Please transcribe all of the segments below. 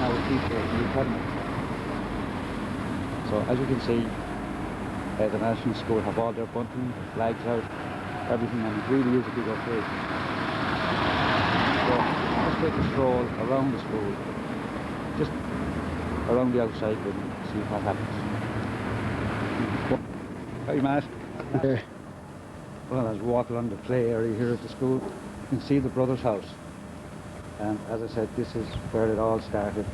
now keep the academy. So as you can see, the National School have all their bunting, flags out, everything, and it really is a big occasion. So let's take a stroll around the school, just around the outside and see what happens. Hi Matt. Well, as we walk along the play area here at the school, you can see the Brothers' House. And as I said, this is where it all started.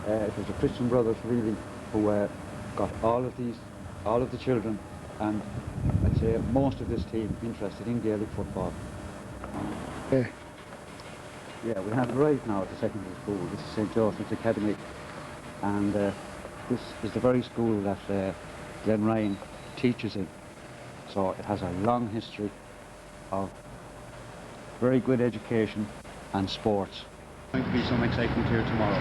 It was the Christian Brothers really who got all of the children, and I'd say most of this team interested in Gaelic football. Yeah, we have arrived now at the secondary school. This is St. Joseph's Academy, and this is the very school that Glenn Ryan teaches in. So it has a long history of very good education and sports. There's going to be some excitement here tomorrow.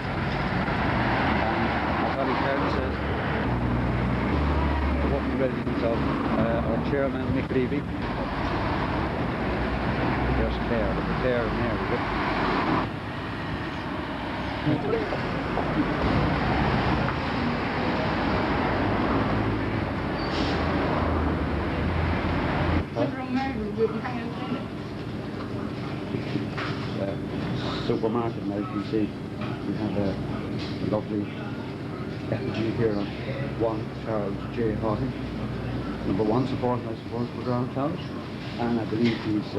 As Ollie Carroll says, the opening residence of our chairman, Mick Levy. There's Claire, look at Claire in there, is it? Supermarket, now you can see we have a lovely effigy here of one Charles J. Haughton, number one supporter, I suppose, for Ground Charles, and I believe he's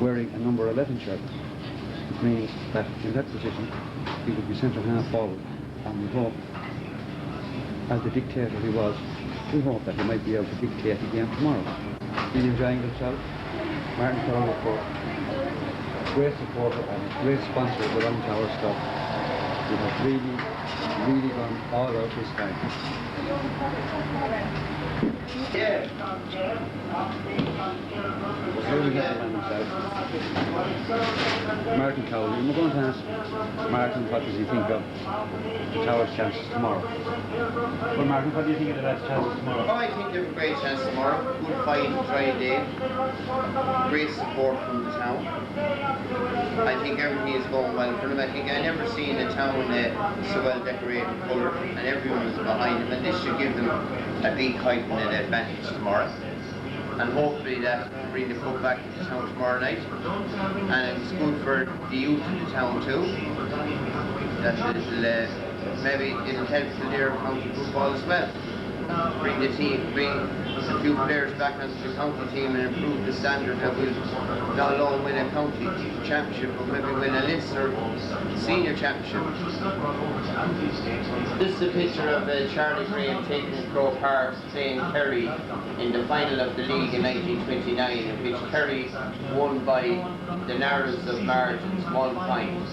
wearing a number 11 shirt, which means that in that position he would be centre half forward, and we hope, as the dictator he was, we hope that he might be able to dictate the game tomorrow. He's enjoying himself. Martin Carroll, of course, great supporter and great sponsor of the Round Tower stuff. He has really gone all out this time. Yeah. Martin Cowley, and we're going to ask Martin what does he think of the Tower's chances tomorrow. Well, Martin, what do you think of the lads' chances tomorrow? Oh, I think they have a great chance tomorrow. Good fight, dry day. Great support from the town. I think everything is going well for them. I think I never seen a town so well decorated in colour, and everyone is behind them, and this should give them a big height and an advantage tomorrow. And hopefully that will bring the club back to town tomorrow night. And it's good for the youth of the town too. That maybe it'll help Kildare county football as well. Bring the team, bring a few players back onto the county team and improve the standard that will not alone win a county championship, but maybe win a Leinster senior championship. This is a picture of Charlie Graham taking Croke Park playing Kerry in the final of the league in 1929, in which Kerry won by the narrowest of margins, 1 point.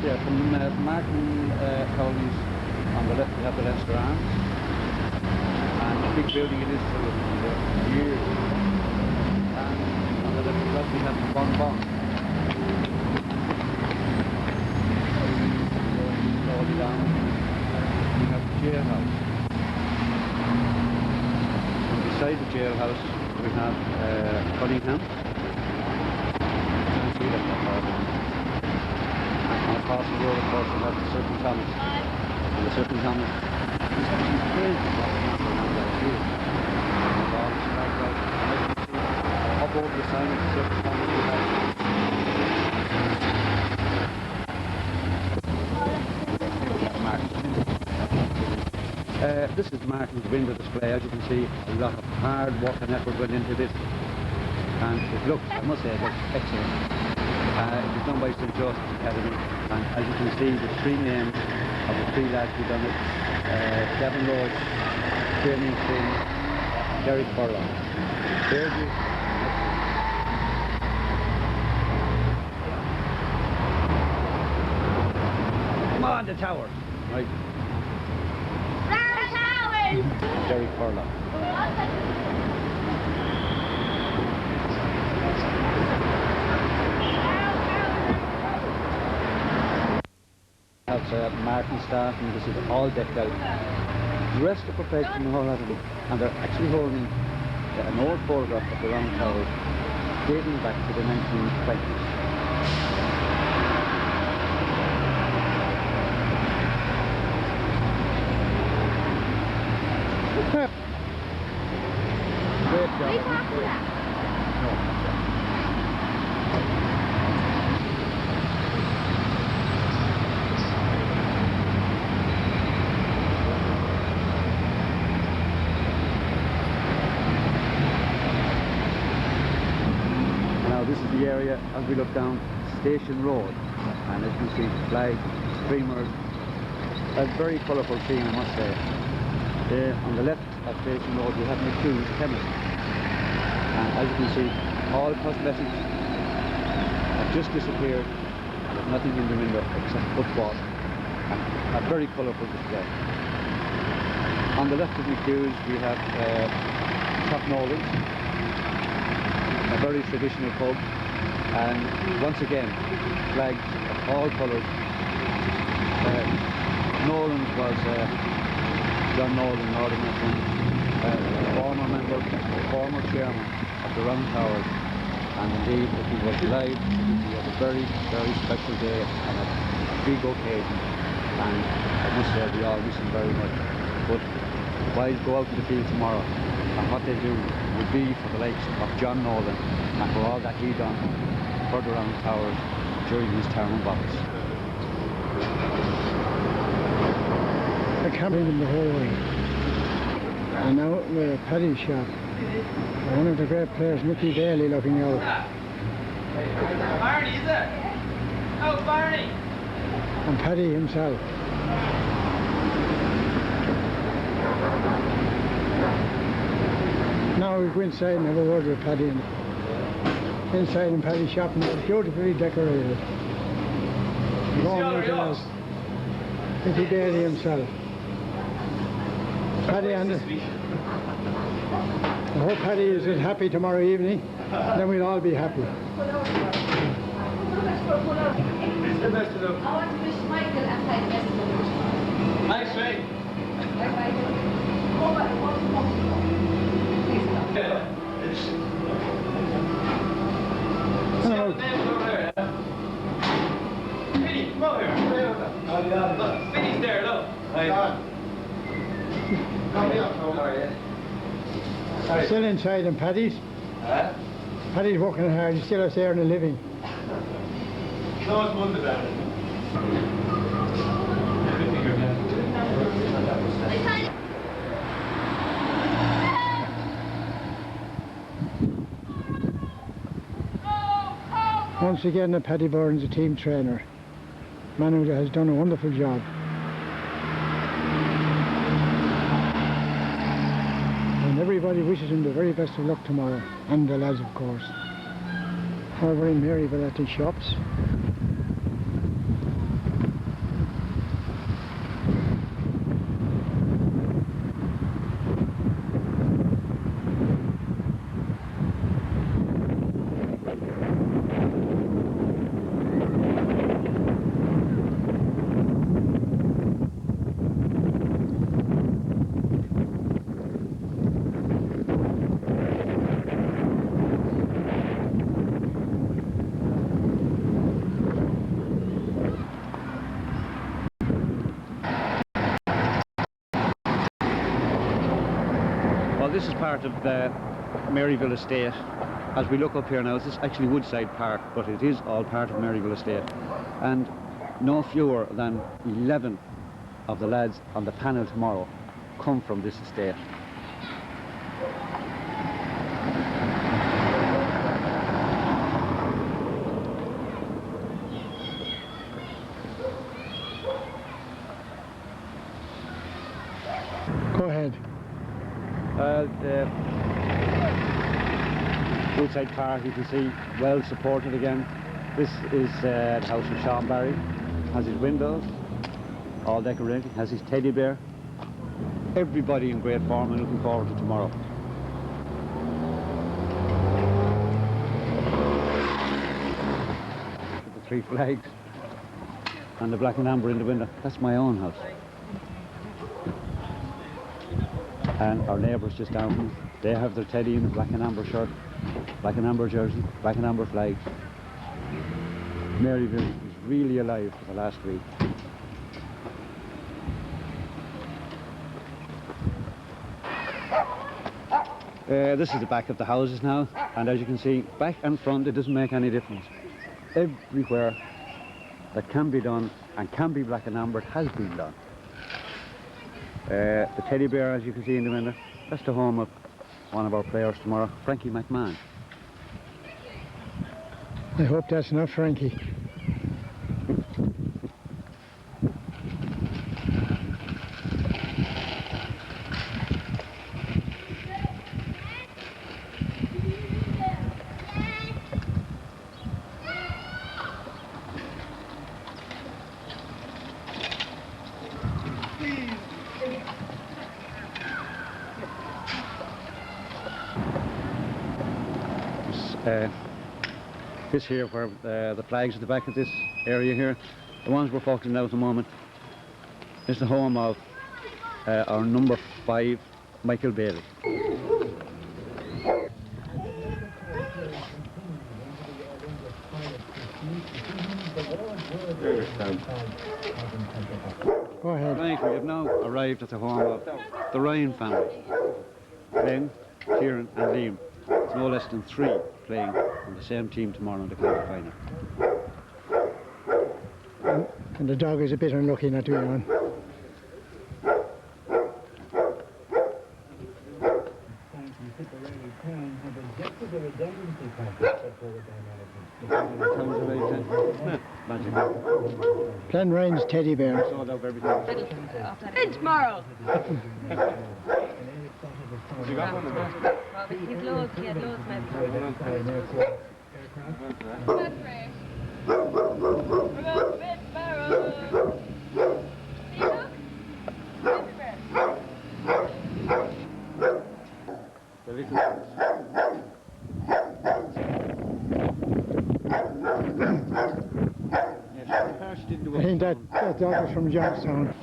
Yeah, from Martin Cowley's on the left we have the Leinster Arms, and a big building it is full of years. And on the left of that we have the Bon Bon. Slowly down, we have the jailhouse. And beside the jailhouse we have Cunningham. You can see that far. And across the road, of course, we have the Certain Thomas. And the Certain Thomas is actually crazy walking up around that view. And the ball is flagged out. And as you can see, up over the sign of the Certain Thomas, we have Martin. This is Martin's window display. As you can see, a lot of hard work and effort went into this. And it looks, I must say, it looks excellent. It was done by St. Joseph's Academy, and as you can see, the three names of the three lads who done it: Gavin Roach, Jamie Finn, Derek Furlong. There's you. Come on, the tower. Right. Derek Furlong. That's Martin staff, and you can see they're all decked out. Dressed to perfection wholeheartedly, and they're actually holding an old photograph of the Round Tower dating back to the 1920s. Great job. No, Now this is the area as we look down Station Road, and as you see flags, streamers, a very colourful scene I must say. On the left of Station Road we have McHugh's Chemist, and as you can see all cosmetics have just disappeared and there's nothing in the window except football and a very colourful display. On the left of McHugh's we have Top Nolan's, a very traditional pub, and once again flags of all colours. Nolan's was John Nolan, former chairman of the Round Towers, and indeed if he was alive he had a very, very special day and a big occasion, and I must say we all miss him very much. But boys go out to the field tomorrow, and what they do would be for the likes of John Nolan and for all that he done for the Round Towers during his term of office. I can't in the whole way. And now we're at Paddy's shop. One of the great players, Mickey Daly, looking out. Barney, is it? Oh, Barney! And Paddy himself. Now we go inside and have a word with Paddy. Inside in Paddy's shop, and it's beautifully decorated. Going into us. Mickey Daly himself. Paddy, and I hope Paddy is as happy tomorrow evening, then we'll all be happy. It's the best of them. I want to wish Michael and Paddy best of luck. Nice, right? Bye-bye. Hello. Vinny, come over here. Look, Vinny's there, look. Still inside in Paddy's. Paddy's working hard, he's still out there earning a living. No one's moved about it. Once again, Paddy Byrne's a team trainer. Man who has done a wonderful job. And everybody wishes him the very best of luck tomorrow, and the lads of course. Over in Maryville at the shops. Well, this is part of the Maryville Estate. As we look up here now, this is actually Woodside Park, but it is all part of Maryville Estate. And no fewer than 11 of the lads on the panel tomorrow come from this estate. Go ahead. The Woodside Park, you can see, well supported again. This is the house of Sean Barry. Has his windows, all decorated, has his teddy bear. Everybody in great form and looking forward to tomorrow. The three flags. and the black and amber in the window. That's my own house. And our neighbours just down from us, they have their teddy in a black and amber shirt, black and amber jersey, black and amber flag. Maryville was really alive for the last week. This is the back of the houses now, and as you can see, back and front, it doesn't make any difference. Everywhere that can be done and can be black and amber, it has been done. The teddy bear, as you can see in the window, that's the home of one of our players tomorrow, Frankie McMahon. I hope that's not Frankie. This here, where the flags at the back of this area here, the ones we're focusing on at the moment, is the home of our number 5, Michael Bailey. Go ahead. Right, we have now arrived at the home of the Ryan family. Glenn, Kieran and Liam. It's no less than 3 playing on the same team tomorrow in the quarter final. And the dog is a bit unlucky not to be on. Magic. Glen Ryan's teddy bear. Sold out everything. And tomorrow. Has he got one of them? He's loads, he had loads, maybe. I think that dog is from Johnstown.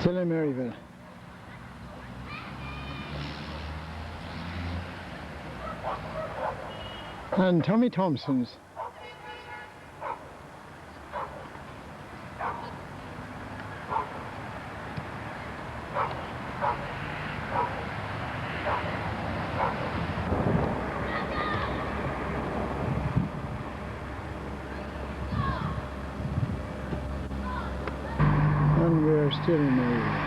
Still in Maryville. And Tommy Thompson's. And we're still in Maryville.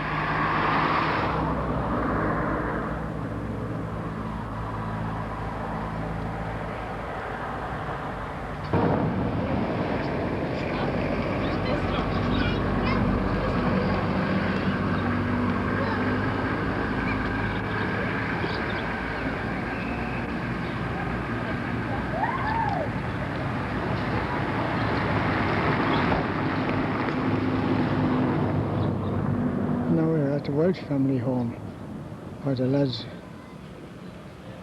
Now we're at the Welch family home, where the lads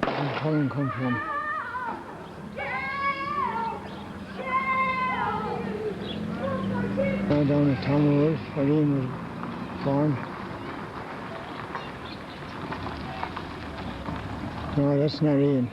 in Holland come from. Now down at Tomerville, where Ian was born. No, that's not Ian.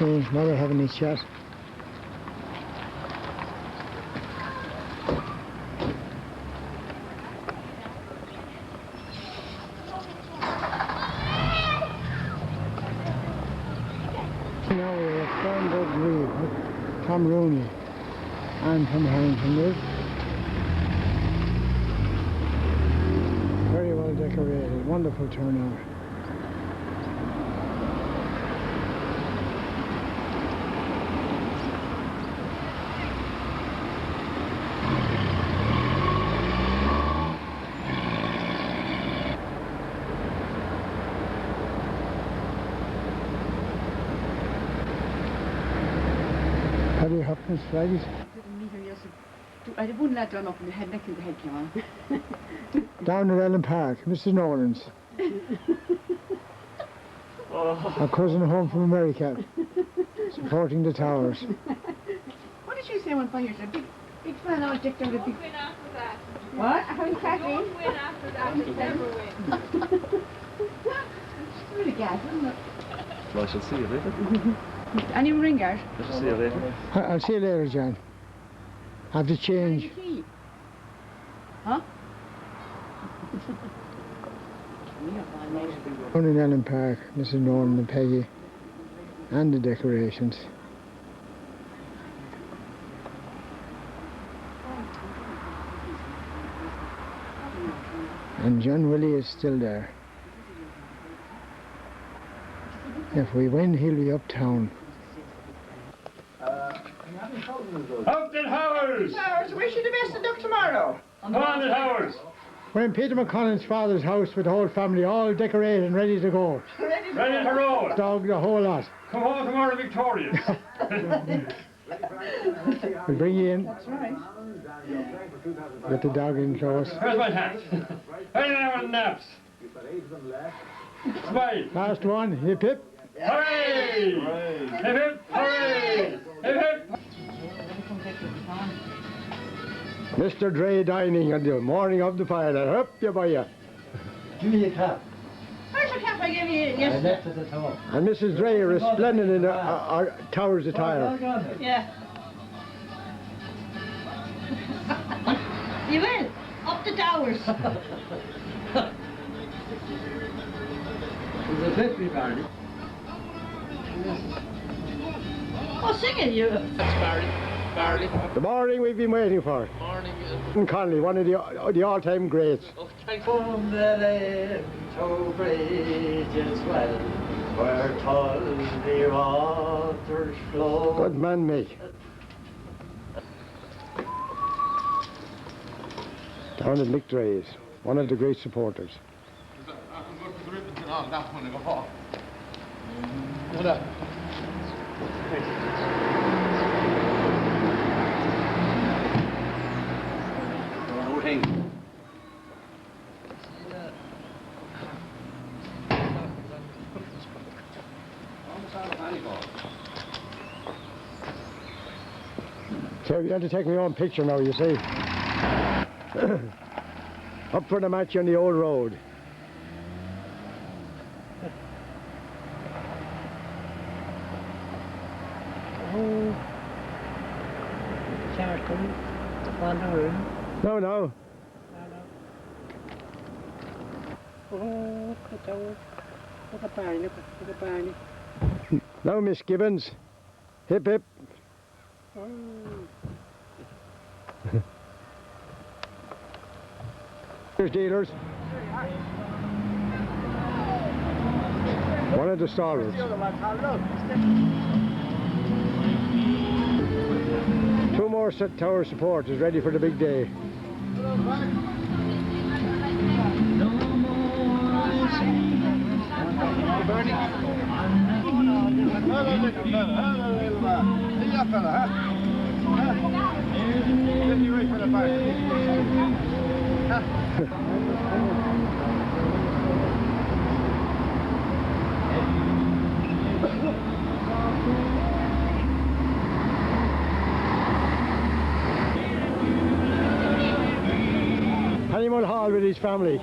Ian's mother having a chat. Now we're at Farnborough Grove with Tom Rooney and Tom Harrington live. Very well decorated, wonderful turnout. Paddy Hopkins flags. Didn't meet her yesterday. I wouldn't let her up in the head, neck in the head came on. Down at Ellen Park, Mrs. Nolan's. Our cousin home from America, supporting the towers. What did she say one fire? A big fan of Dick down the big... Win after that. What? How is that? Don't win after that. Never win. It's really gas, isn't it? Well, I shall see you later. Any ring out? I shall see you later. I'll see you later, John. Have to change. Huh? Down in Ellen Park, Mrs. Norman and Peggy, and the decorations. And John Willie is still there. If we win, he'll be uptown. Up the towers! Towers, wish you the best of luck tomorrow. Come on, the towers! We're in Peter McConnell's father's house with the whole family, all decorated and ready to go. Ready to roll! Dog, the whole lot. Come home tomorrow victorious! We'll bring you in. That's right. Get the dog in close. Where's my hat? Hey, now on naps! Smile! Last one, hip hip. Hooray! Hip hip! Hooray! Hip hip! Mr. Dre dining on the morning of the fire. Up you by you. Give me a cap. Where's the cap I gave you I yesterday? left it at home. And Mrs. Dre is resplendent in our towers attire. Yeah. You will. Up the towers. It was a 50 Barney. Oh, sing it, you. That's Barry. Barley. The morning we've been waiting for. Morning. And Connolly, one of the all-time greats. Oh, thanks. From the lane to bridges well, where Tully waters flow. Good man, Mick. Down at Mick Dre's, one of the great supporters. So you have to take my own picture now, you see. Up for the match on the old road. No, no. No misgivings. Hip hip. Here's dealers. One of the stalwarts. Two more tower supporters ready for the big day. Honeymoon Hall with his family.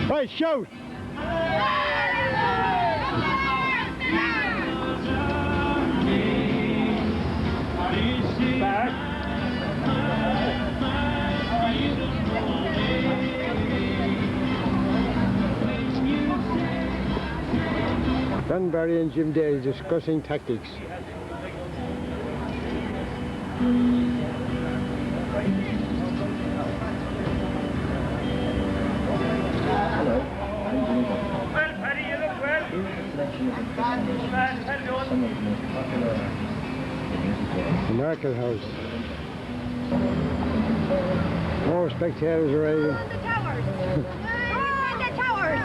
Right, shout! Dunbarry and Jim Daly discussing tactics. Well, Paddy, you look well. The Market House. More spectators arriving. The towers. The towers.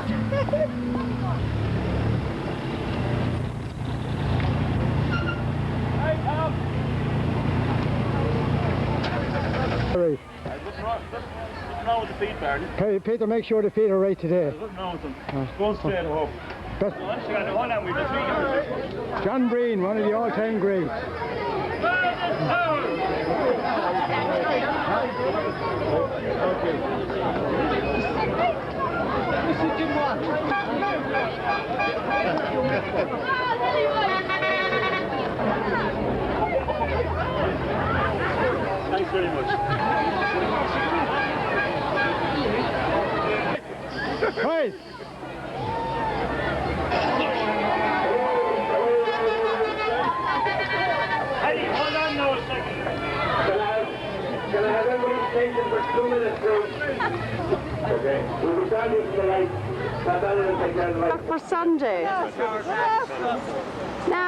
Barney. Peter, make sure the feet are right today. Mountain. Go straight up. Best, Once you got the one and we just read John Breen, one of the all-time greats. Thanks very much. Right. Hey, hold on now a second. Can I have everybody station for 2 minutes, please? Okay. We'll be standing for the light. For Sunday. Now,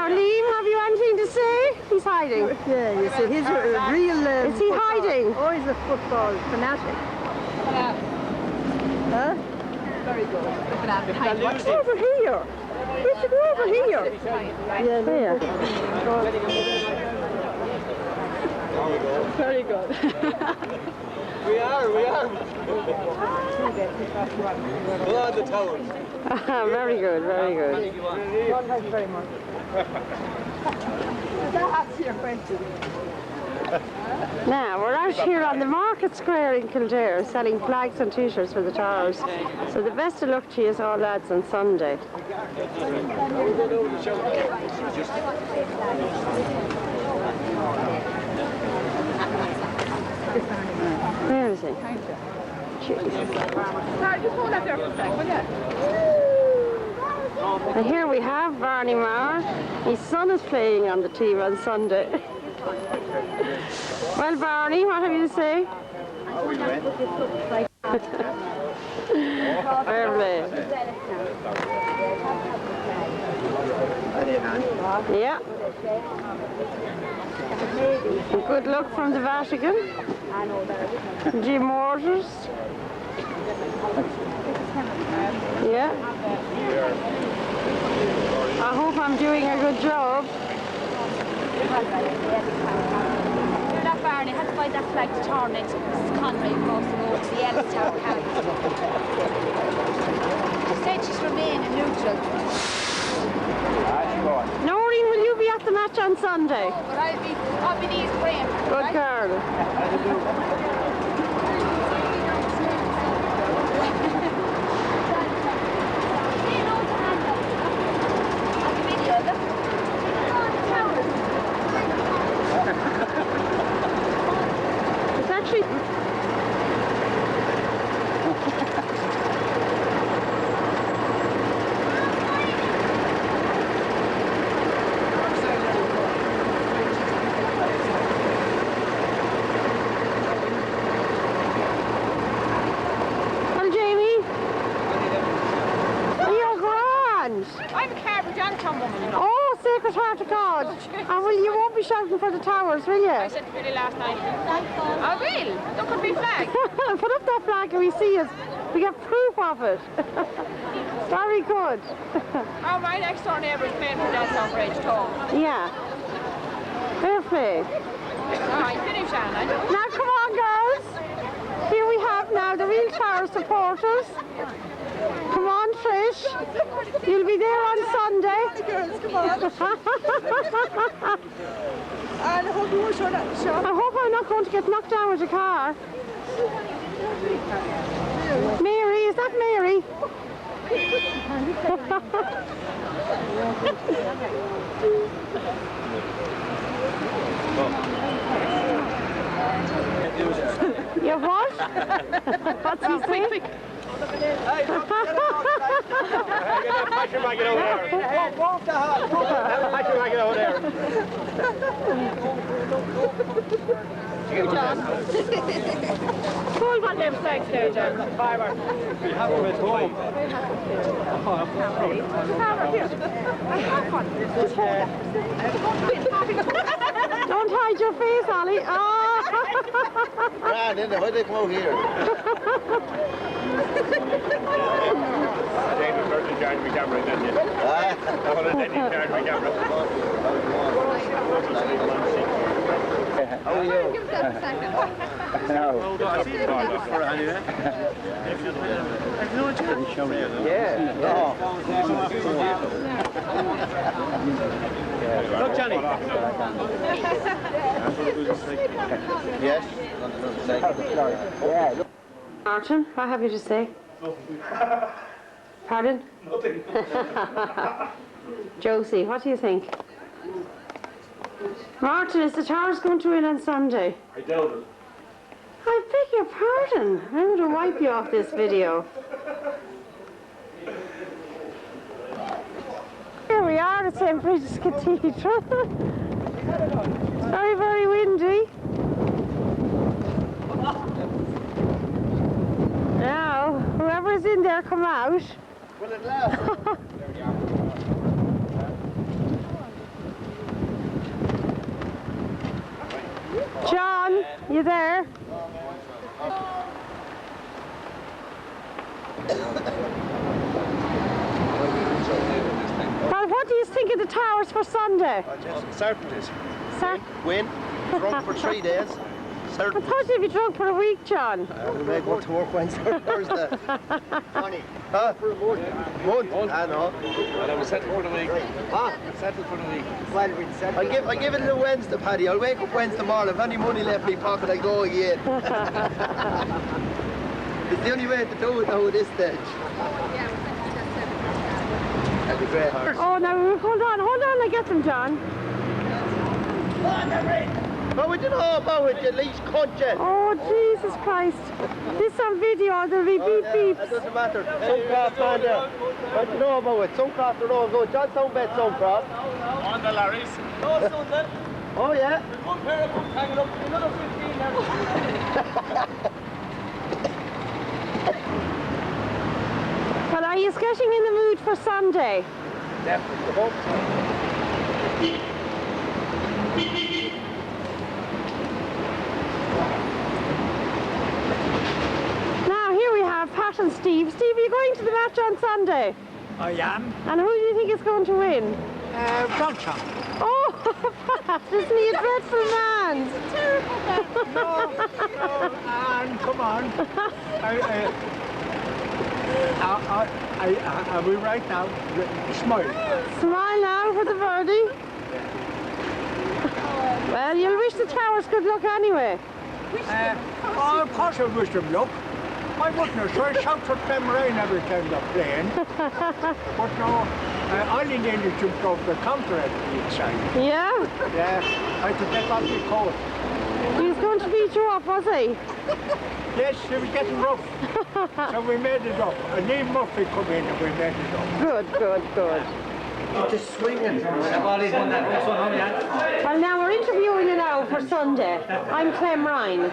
Liam, have you anything to say? He's hiding. Yeah, you see, he's a real. Is he hiding? Oh, he's a football fanatic. Huh? Very good. What's over here? We should go over here. Yeah, There. very good. We are. Go on the towers. Very good, very good. Thank you very much. That's your question. Now, we're out here on the market square in Kildare selling flags and t-shirts for the towers. So the best of luck to you all lads on Sunday. Where is he? Sorry, just hold that there for a sec, will you? And here we have Barney Maher. His son is playing on the team on Sunday. Well, Barney, what have you to say? Fair play. Yeah. Good luck from the Vatican. Jim Waters. Yeah. I hope I'm doing a good job. You're not Barney, had to buy that flag to turn next to Mrs. Conway across the road to the Ellis Tower County. She said she's remaining neutral. Noreen, will you be at the match on Sunday? But I'll be these praying. Good girl. It's actually... Well, Jamie, you're grand. I'm a Carver Johnstown woman, you know. Oh, Sacred Heart of God. And well, you won't be shouting for the towers, will you? I said to Billy last night. I will. Look at me flag. Put up that flag and we see it. We get proof of it. Very good. Oh, my next door neighbour is paying for that over age tall. Yeah. Fair play. Oh, I finish, Anna. Now, come on, girls. Here we have now the real Tower supporters. Come on, Trish. You'll be there on Sunday. Girls, come on. And I hope you won't show that shot. I hope I'm not going to get knocked down with a car. Mary, is that Mary? You what? What's he saying? Hey, get that passion wagon over there. Walk the hut. That passion wagon over there. Hold on them flags there, John. Barber. We have them at home. Don't hide your face, Ali. Oh. Right, then why they come out here? James first in charge of my camera, then you. I want to then in charge of my camera. How are you? Give us that a second. No. Yeah. Look, Johnny. Yes. Yeah. Martin, what have you to say? Pardon? Nothing. Josie, what do you think? Martin, is the Towers going to win on Sunday? I doubt it. I beg your pardon. I'm going to wipe you off this video. Here we are at St. Bridget's Cathedral. It's very, very windy. Now, whoever's in there, come out. Will it last? John, you there? Well, what do you think of the Towers for Sunday? Certainties. Sir? Win. Drunk for 3 days. I Certainties. thought you'd be drunk for a week, John. We may go to work Wednesday or Thursday. Funny. Huh? One? I know. Well, I was settled for the week. Huh? Settled for the week. Well, I give it a Wednesday, Paddy. I'll wake up Wednesday morning. If any money left in my pocket, I go again. It's the only way to do it now at this stage. That'd be great. Oh, no, hold on, I get them, John. What would you know about it, you least cunt? Oh, Jesus Christ. This on video, there'll be beep beeps. That doesn't matter. Suncroft man there. What do you know about it? Suncroft are all good. Johnstown bet Suncroft. On the lorries. No, Sunday. Oh, yeah? One pair of boots hanging up. Another 15 there. Well, are you getting in the mood for Sunday? Definitely. Hope Now, here we have Pat and Steve. Steve, are you going to the match on Sunday? I am. And who do you think is going to win? Brownshot. Oh, Pat, isn't he a dreadful man? It's a terrible man. No, Anne, come on. Are we right now? Smile. Smile now for the birdie. Well, you'll wish the Towers good luck anyway. Oh, of course I wish them luck. I wouldn't have tried to shout for them rain every time they're playing. But no, I nearly jumped over the counter at the inside. Yeah? Yeah, I had to take off my coat. He was going to beat you up, was he? Yes, it was getting rough. So we made it up. And Neil Murphy come in and we made it up. Good, good, good. Just swinging. Well, now we're interviewing you now for Sunday. I'm Clem Ryan. Do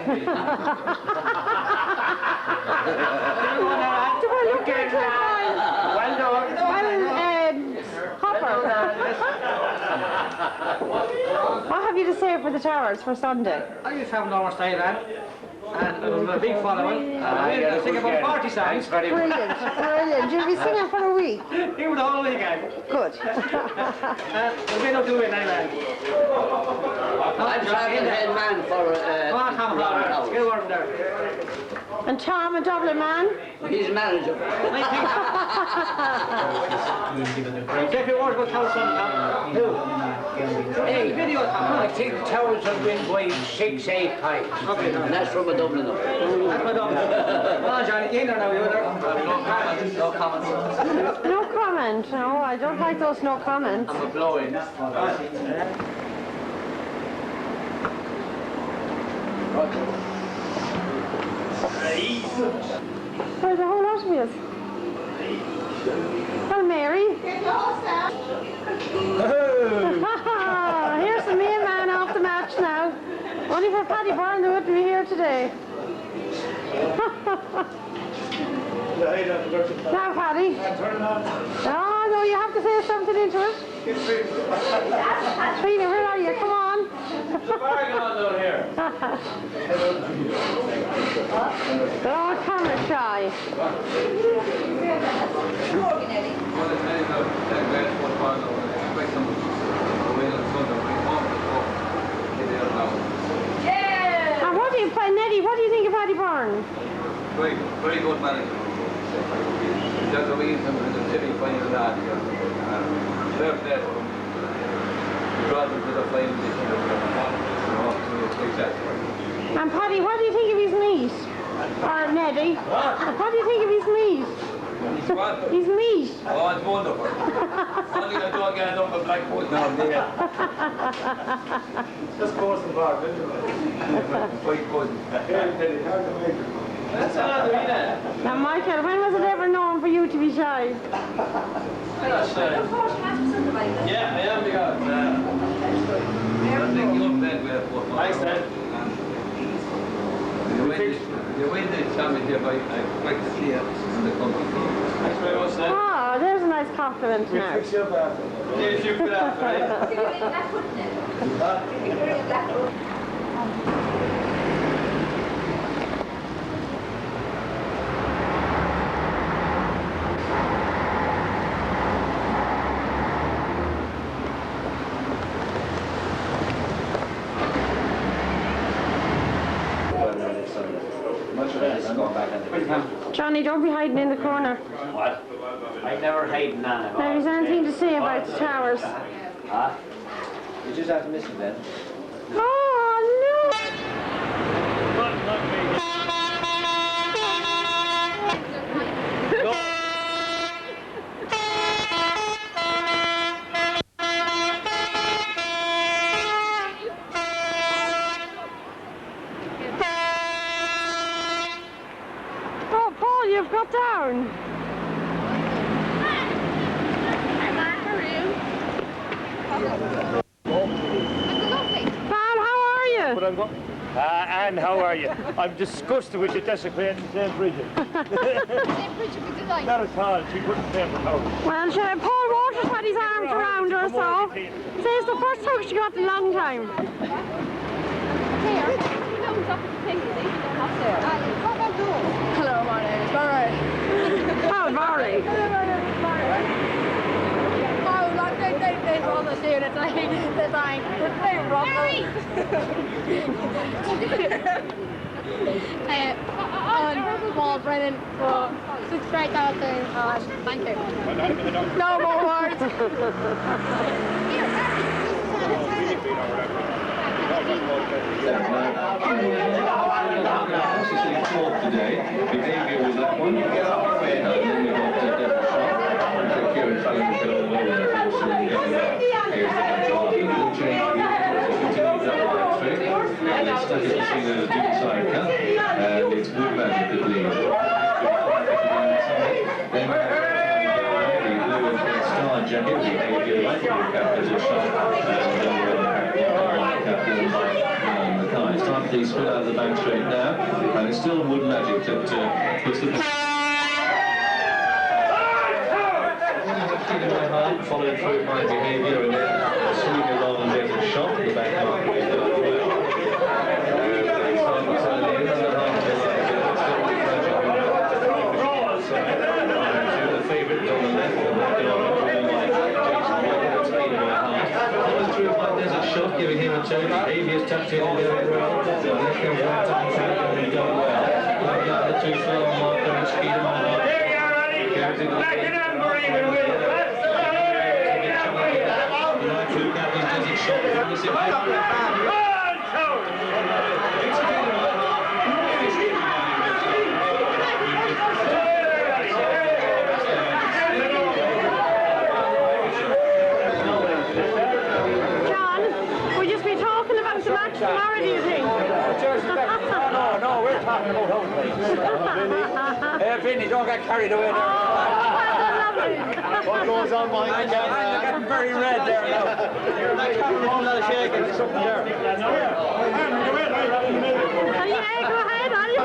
I look like Clem Ryan? Well done. Well, Hopper. What have you to say for the Towers for Sunday? I just have an hour stay there. And I'm a big following. I sing about party songs. Brilliant, brilliant. You'll be singing for a week. Here with the whole weekend. Good. We'll be able to do it anyway. I'm having head man for Come on, Tom. Let's get a word from there. And Tom, a Dublin man? He's manager. Say a few words about Towers Tom. Who? Hey, Video Tom. I think Towers will win by 6-8 pints. Okay. And that's from a Dublin. That's my dog. Come on, Johnny. You in there now, you there? No comments. No comment. No, I don't like those no comments. I'm a blowing. Where's the whole lot of you? Well, Mary. Here's the main man off the match now. Only for Paddy Byrne they wouldn't be here today. Now, Paddy. Oh, no, you have to say something into it. Trina, where are you? Come on. Oh, camera shy. Yeah. very good management. Just a reason for the city final last year. Left that from brought them to the final this year. And Paddy, what do you think of his meat? Or Neddy? What do you think of his meat? He's what? His meat. Oh, it's wonderful. Only I don't get enough of black foot now and there. Just close the bar, isn't it? Quite good. That's another minute. Now, Michael, when was it ever known for you to be shy? Yeah, I am because. I think you're bed with what? Thanks, Dad. You win the championship, I like to see it in the country. Thanks very much, Dad. Oh, there's a nice compliment We'll now. fix you up after. Yes, you put after, right? Johnny, don't be hiding in the corner. What? I never hide none of Now, is there anything to say about the towers? Huh? You just have to miss it then. Oh, no! Oh, Paul, you've got down. Pal, how are you? And how are you? I'm disgusted with you desecrating St. Bridget. Not at all. She couldn't pay for power. Well, sure, Paul Waters had his arms around her, so says the first hug she got in a long time. Hello, my name is Barry. Oh, Barry. Oh, like they all the same, it's like, they rumble. On Paul Brennan for 6,000, thank you. No more words. Today, behaviour was that one. And then we got Devil Shot. Kieran fell in the middle of the road, unfortunately. Here's the blue change. Continues up the back straight. And it's stuck as you see the Duke side cut. And it's Wood Magic that leads. Then the blue star jacket, behaviour like blue cap as a shot. It's time to split out of the back straight now, and it's still Wood Magic that puts the followed through by behaviour and then swinging along and getting a shot at the back market as well. The favourite on the left and the there's a shot giving him a turn. Behaviour's tapped in and doing well. So this comes right down track and he's done well. Like that, the two slow on marker and speed him on mark. Carries it on the right through captains does it shot from the six. Tomorrow, do you think? No, we're talking about home place. Hey, Vinny, don't get carried away there. What goes on behind the camera? You're getting very red there now. You're not not shaking, there's something there. Yeah, go ahead, are you?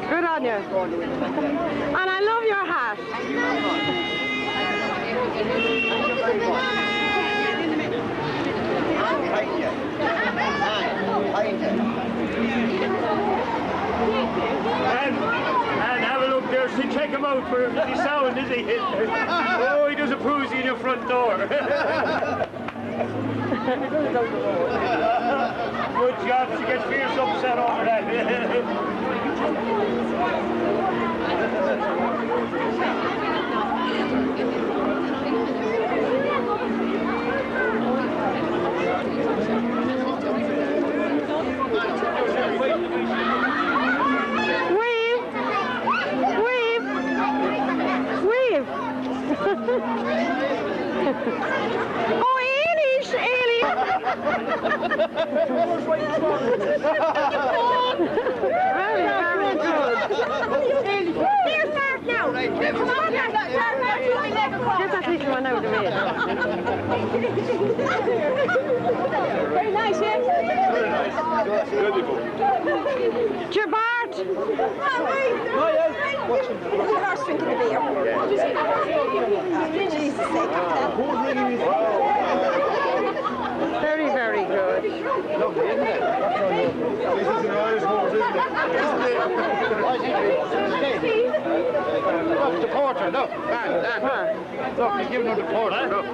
Good on you. And I love your hat. And have a look there, see, check him out for the sound, is he? Oh, he does a proozy in your front door. Good job, she gets fierce upset over that. Oh, Eilish, Eilish! Very, very good. Here's Mark now. Come on, Mark. Get that little one out of the way. Very nice, yeah? Very nice. Jabart! What's the horse drinking the beer? Jesus sake. Very, very good. Lovely, isn't it? This is an Irish horse, isn't it? Look, the porter, look. Dan. Look, they give him the porter, look.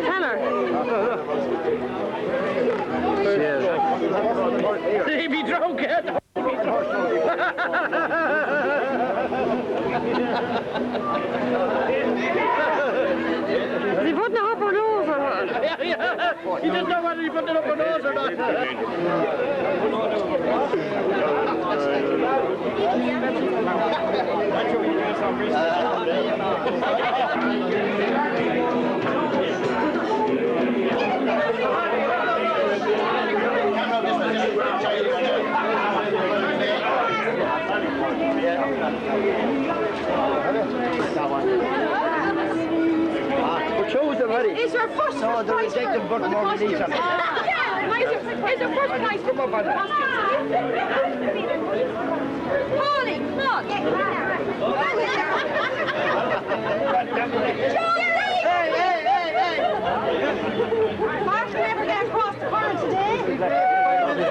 Tanner. He be drunk, eh? Is he putting it up her nose or what? Yeah. He didn't know whether he put it up her nose or not. Is your first prize? No, they take them but more than each other. Yeah, is your first prize? Come up on that. Holy, come on. Hey. Mark will never get across the current today.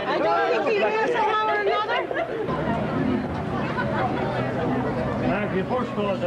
I don't think he'll hear somehow or another. Mark, your first goal is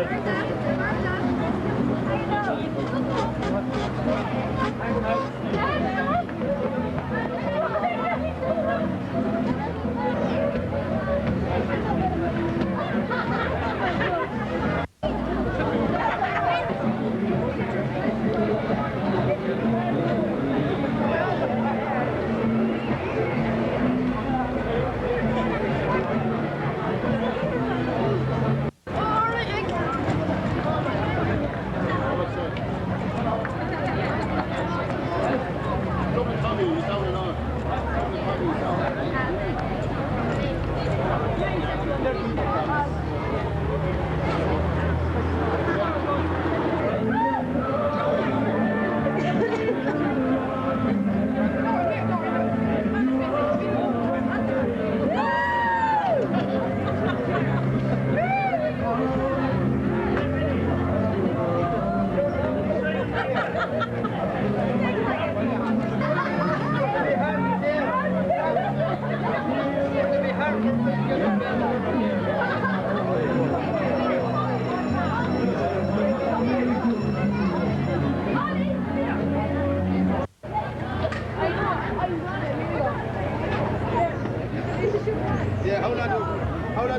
Yeah, how would I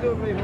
do it for you?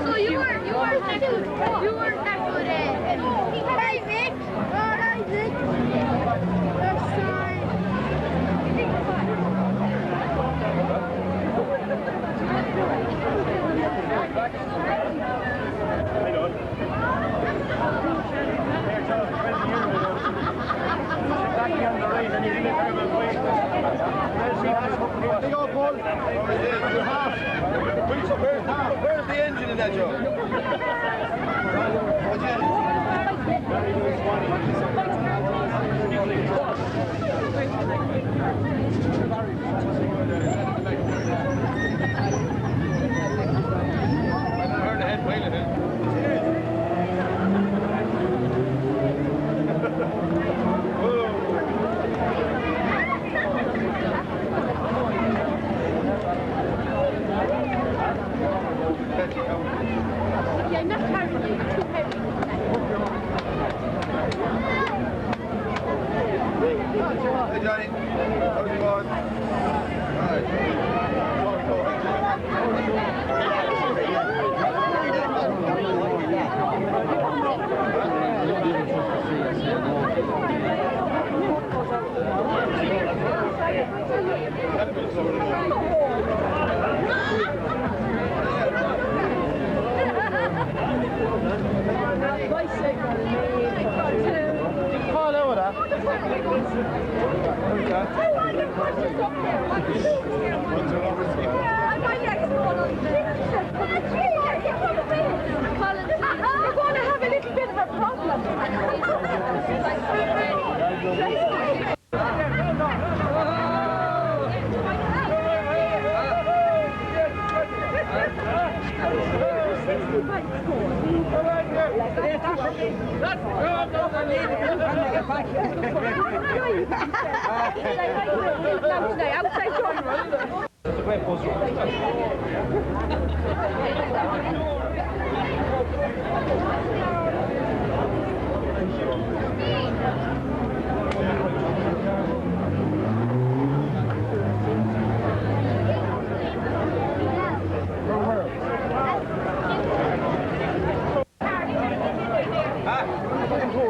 So you weren't that good at Hey Vic! Hi Vic! I'm sorry. Where's the engine in that job? Yeah, not carrying you, too heavy. Hey Johnny, how's it going? Call over that. You're going to have a little bit of a problem.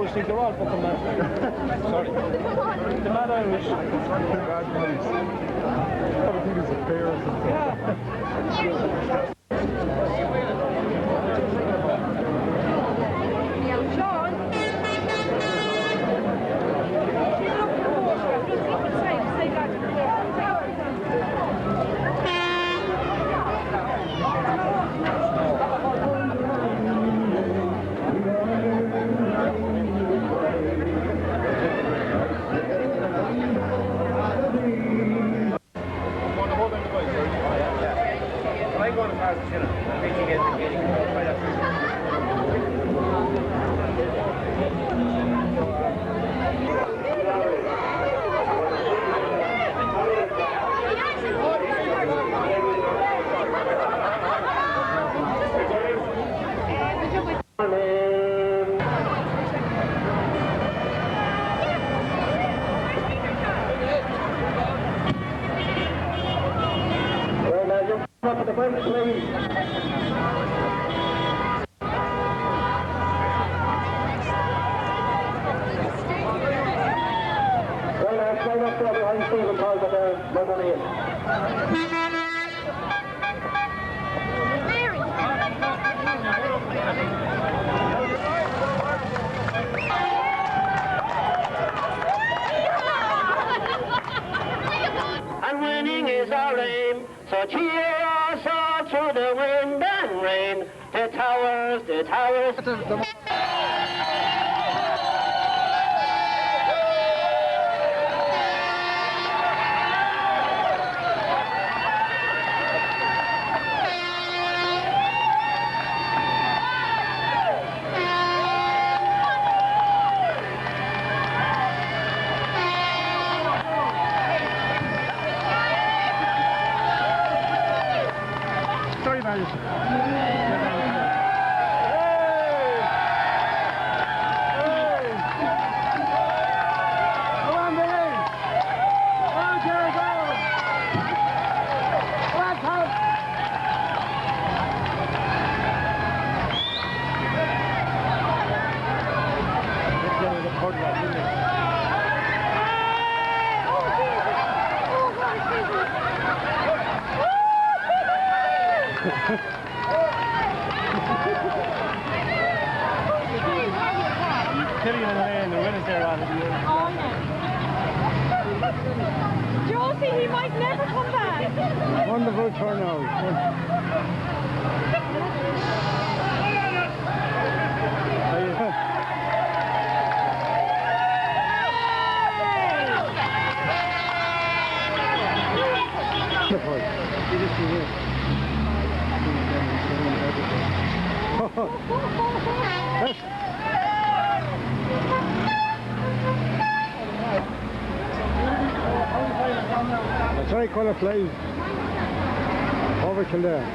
I think they're all fucking mad. Sorry. They're mad Irish. Bad buddies. I think it's a pair or something. Yeah. And winning is our aim, so cheer us all through the wind and rain. The towers, the towers. Sorry about it. Killing in the lane, the winners there on it. Oh, no. Josie, he might never come back. Wonderful turnout. A tricolour flies over Kildare.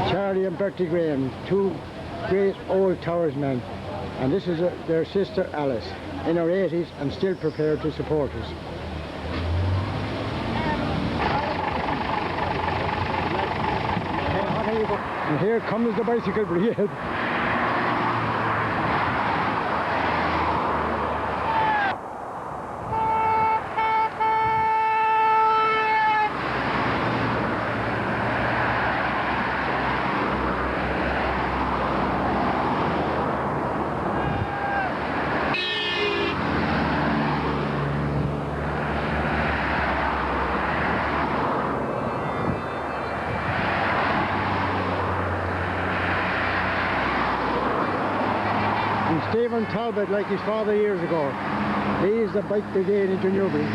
Charlie and Bertie Graham, two great old towers men, and this is their sister Alice, in her 80s and still prepared to support us. And here comes the bicycle brigade. Stephen Talbot, like his father years ago, leads the bike brigade into Newbury.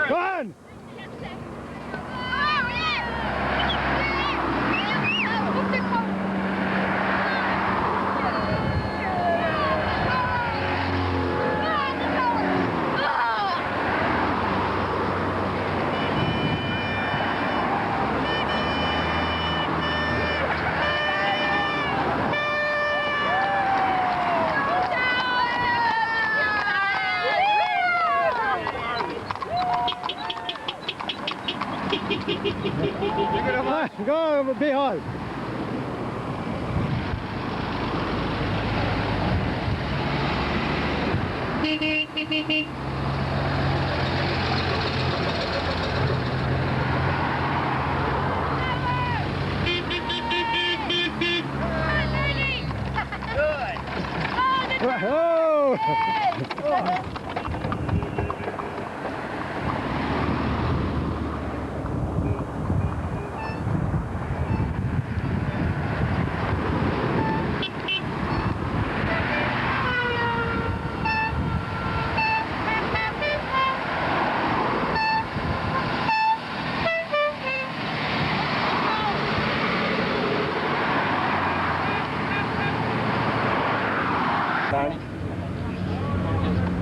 Go on! Go, be hard.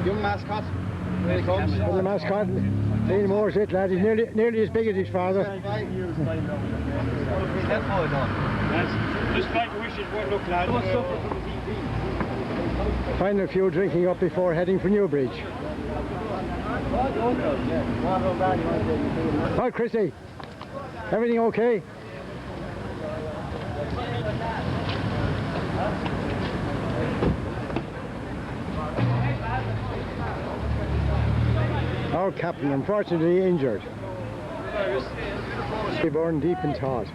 Young mascot. Here he comes. The mascot, Dean Moore's it, lad. He's nearly as big as his father. Just like to wish it would look, lad. Find a few drinking up before heading for Newbridge. Hi, Chrissy. Everything okay? Our captain, unfortunately injured. He burned deep in thought.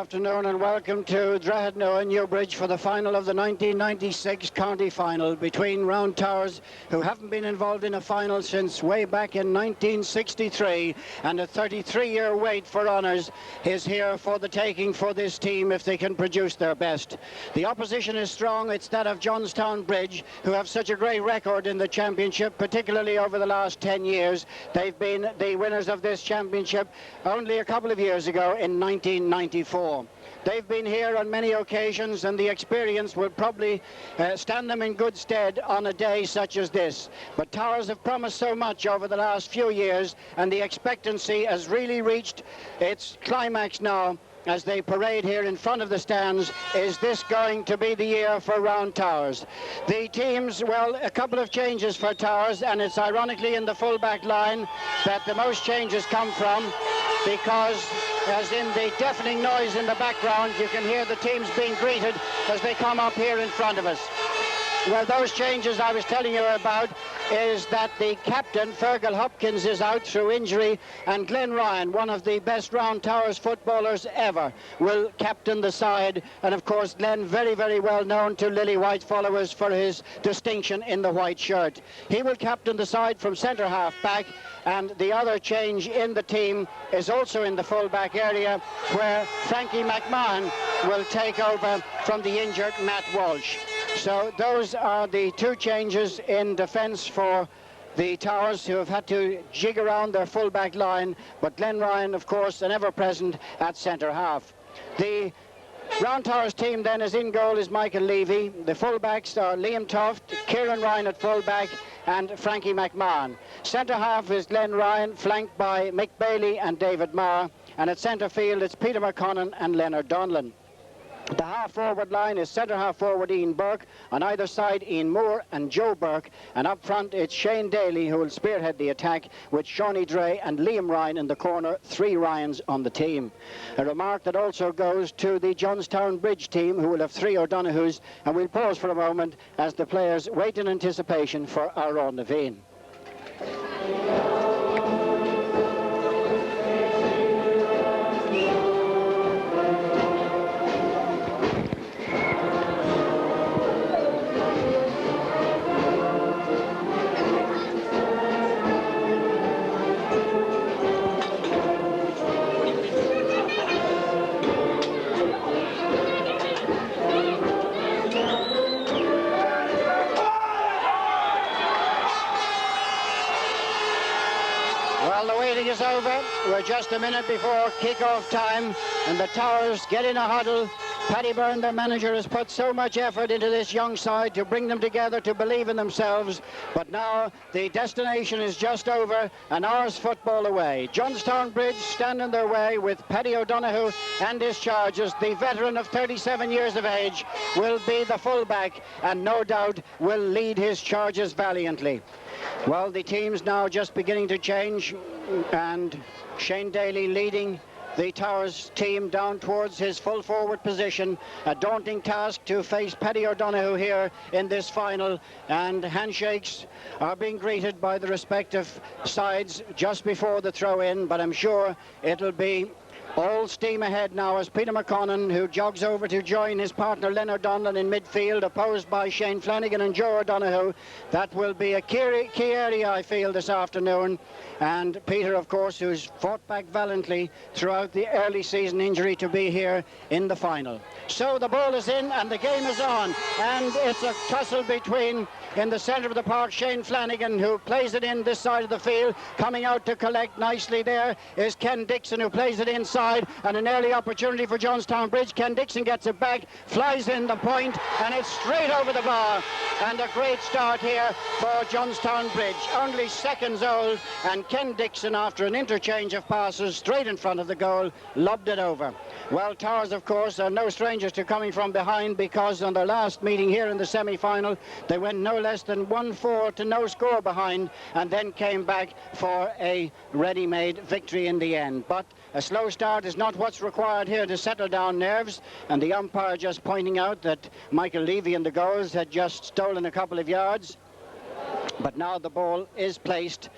afternoon and welcome to Drogheda and Newbridge for the final of the 1996 county final between Round Towers, who haven't been involved in a final since way back in 1963, and a 33-year wait for honours is here for the taking for this team if they can produce their best. The opposition is strong. It's that of Johnstown Bridge, who have such a great record in the championship, particularly over the last 10 years. They've been the winners of this championship only a couple of years ago in 1994. They've been here on many occasions, and the experience will probably stand them in good stead on a day such as this. But Towers have promised so much over the last few years, and the expectancy has really reached its climax now as they parade here in front of the stands. Is this going to be the year for Round Towers? The teams, well, a couple of changes for Towers, and it's ironically in the full-back line that the most changes come from, because as in the deafening noise in the background, you can hear the teams being greeted as they come up here in front of us. Well, those changes I was telling you about is that the captain, Fergal Hopkins, is out through injury, and Glenn Ryan, one of the best Round Towers footballers ever, will captain the side. And of course, Glenn, very, very well known to Lily White followers for his distinction in the white shirt. He will captain the side from centre half back, and the other change in the team is also in the full-back area, where Frankie McMahon will take over from the injured Matt Walsh. So those are the two changes in defence for the Towers, who have had to jig around their full-back line, but Glenn Ryan, of course, an ever-present at centre half. The Round Towers team then, as in goal, is Michael Levy. The full-backs are Liam Toft, Kieran Ryan at full-back, and Frankie McMahon. Centre half is Glenn Ryan, flanked by Mick Bailey and David Marr, and at centre field it's Peter McConnon and Leonard Donlan. The half-forward line is centre-half forward Ian Burke, on either side Ian Moore and Joe Burke, and up front it's Shane Daly who will spearhead the attack, with Shawnee Dre and Liam Ryan in the corner, 3 Ryans on the team. A remark that also goes to the Johnstown Bridge team, who will have 3 O'Donohues, and we'll pause for a moment as the players wait in anticipation for Aaron Naveen. Is over. We're just a minute before kick-off time, and the Towers get in a huddle. Paddy Byrne, their manager, has put so much effort into this young side to bring them together, to believe in themselves, but now the destination is just over, an hour's football away. Johnstown Bridge stand in their way with Paddy O'Donoghue and his charges. The veteran of 37 years of age will be the fullback, and no doubt will lead his charges valiantly. Well, the team's now just beginning to change, and Shane Daly leading the Towers team down towards his full forward position. A daunting task to face Paddy O'Donoghue here in this final, and handshakes are being greeted by the respective sides just before the throw-in, but I'm sure it'll be all steam ahead now as Peter McConnon, who jogs over to join his partner Leonard Donlan in midfield, opposed by Shane Flanagan and Joe O'Donoghue. That will be a key area, I feel, this afternoon. And Peter, of course, who's fought back valiantly throughout the early season injury to be here in the final. So the ball is in and the game is on, and it's a tussle between, in the centre of the park, Shane Flanagan, who plays it in this side of the field. Coming out to collect nicely there is Ken Dixon, who plays it inside, and an early opportunity for Johnstown Bridge. Ken Dixon gets it back, flies in the point, and it's straight over the bar. And a great start here for Johnstown Bridge. Only seconds old, and Ken Dixon, after an interchange of passes straight in front of the goal, lobbed it over. Well, Towers, of course, are no strangers to coming from behind, because on their last meeting here in the semi-final, they went no less than 1-4 to no score behind, and then came back for a ready-made victory in the end. But a slow start is not what's required here to settle down nerves, and the umpire just pointing out that Michael Levy in the goals had just stolen a couple of yards. But now the ball is placed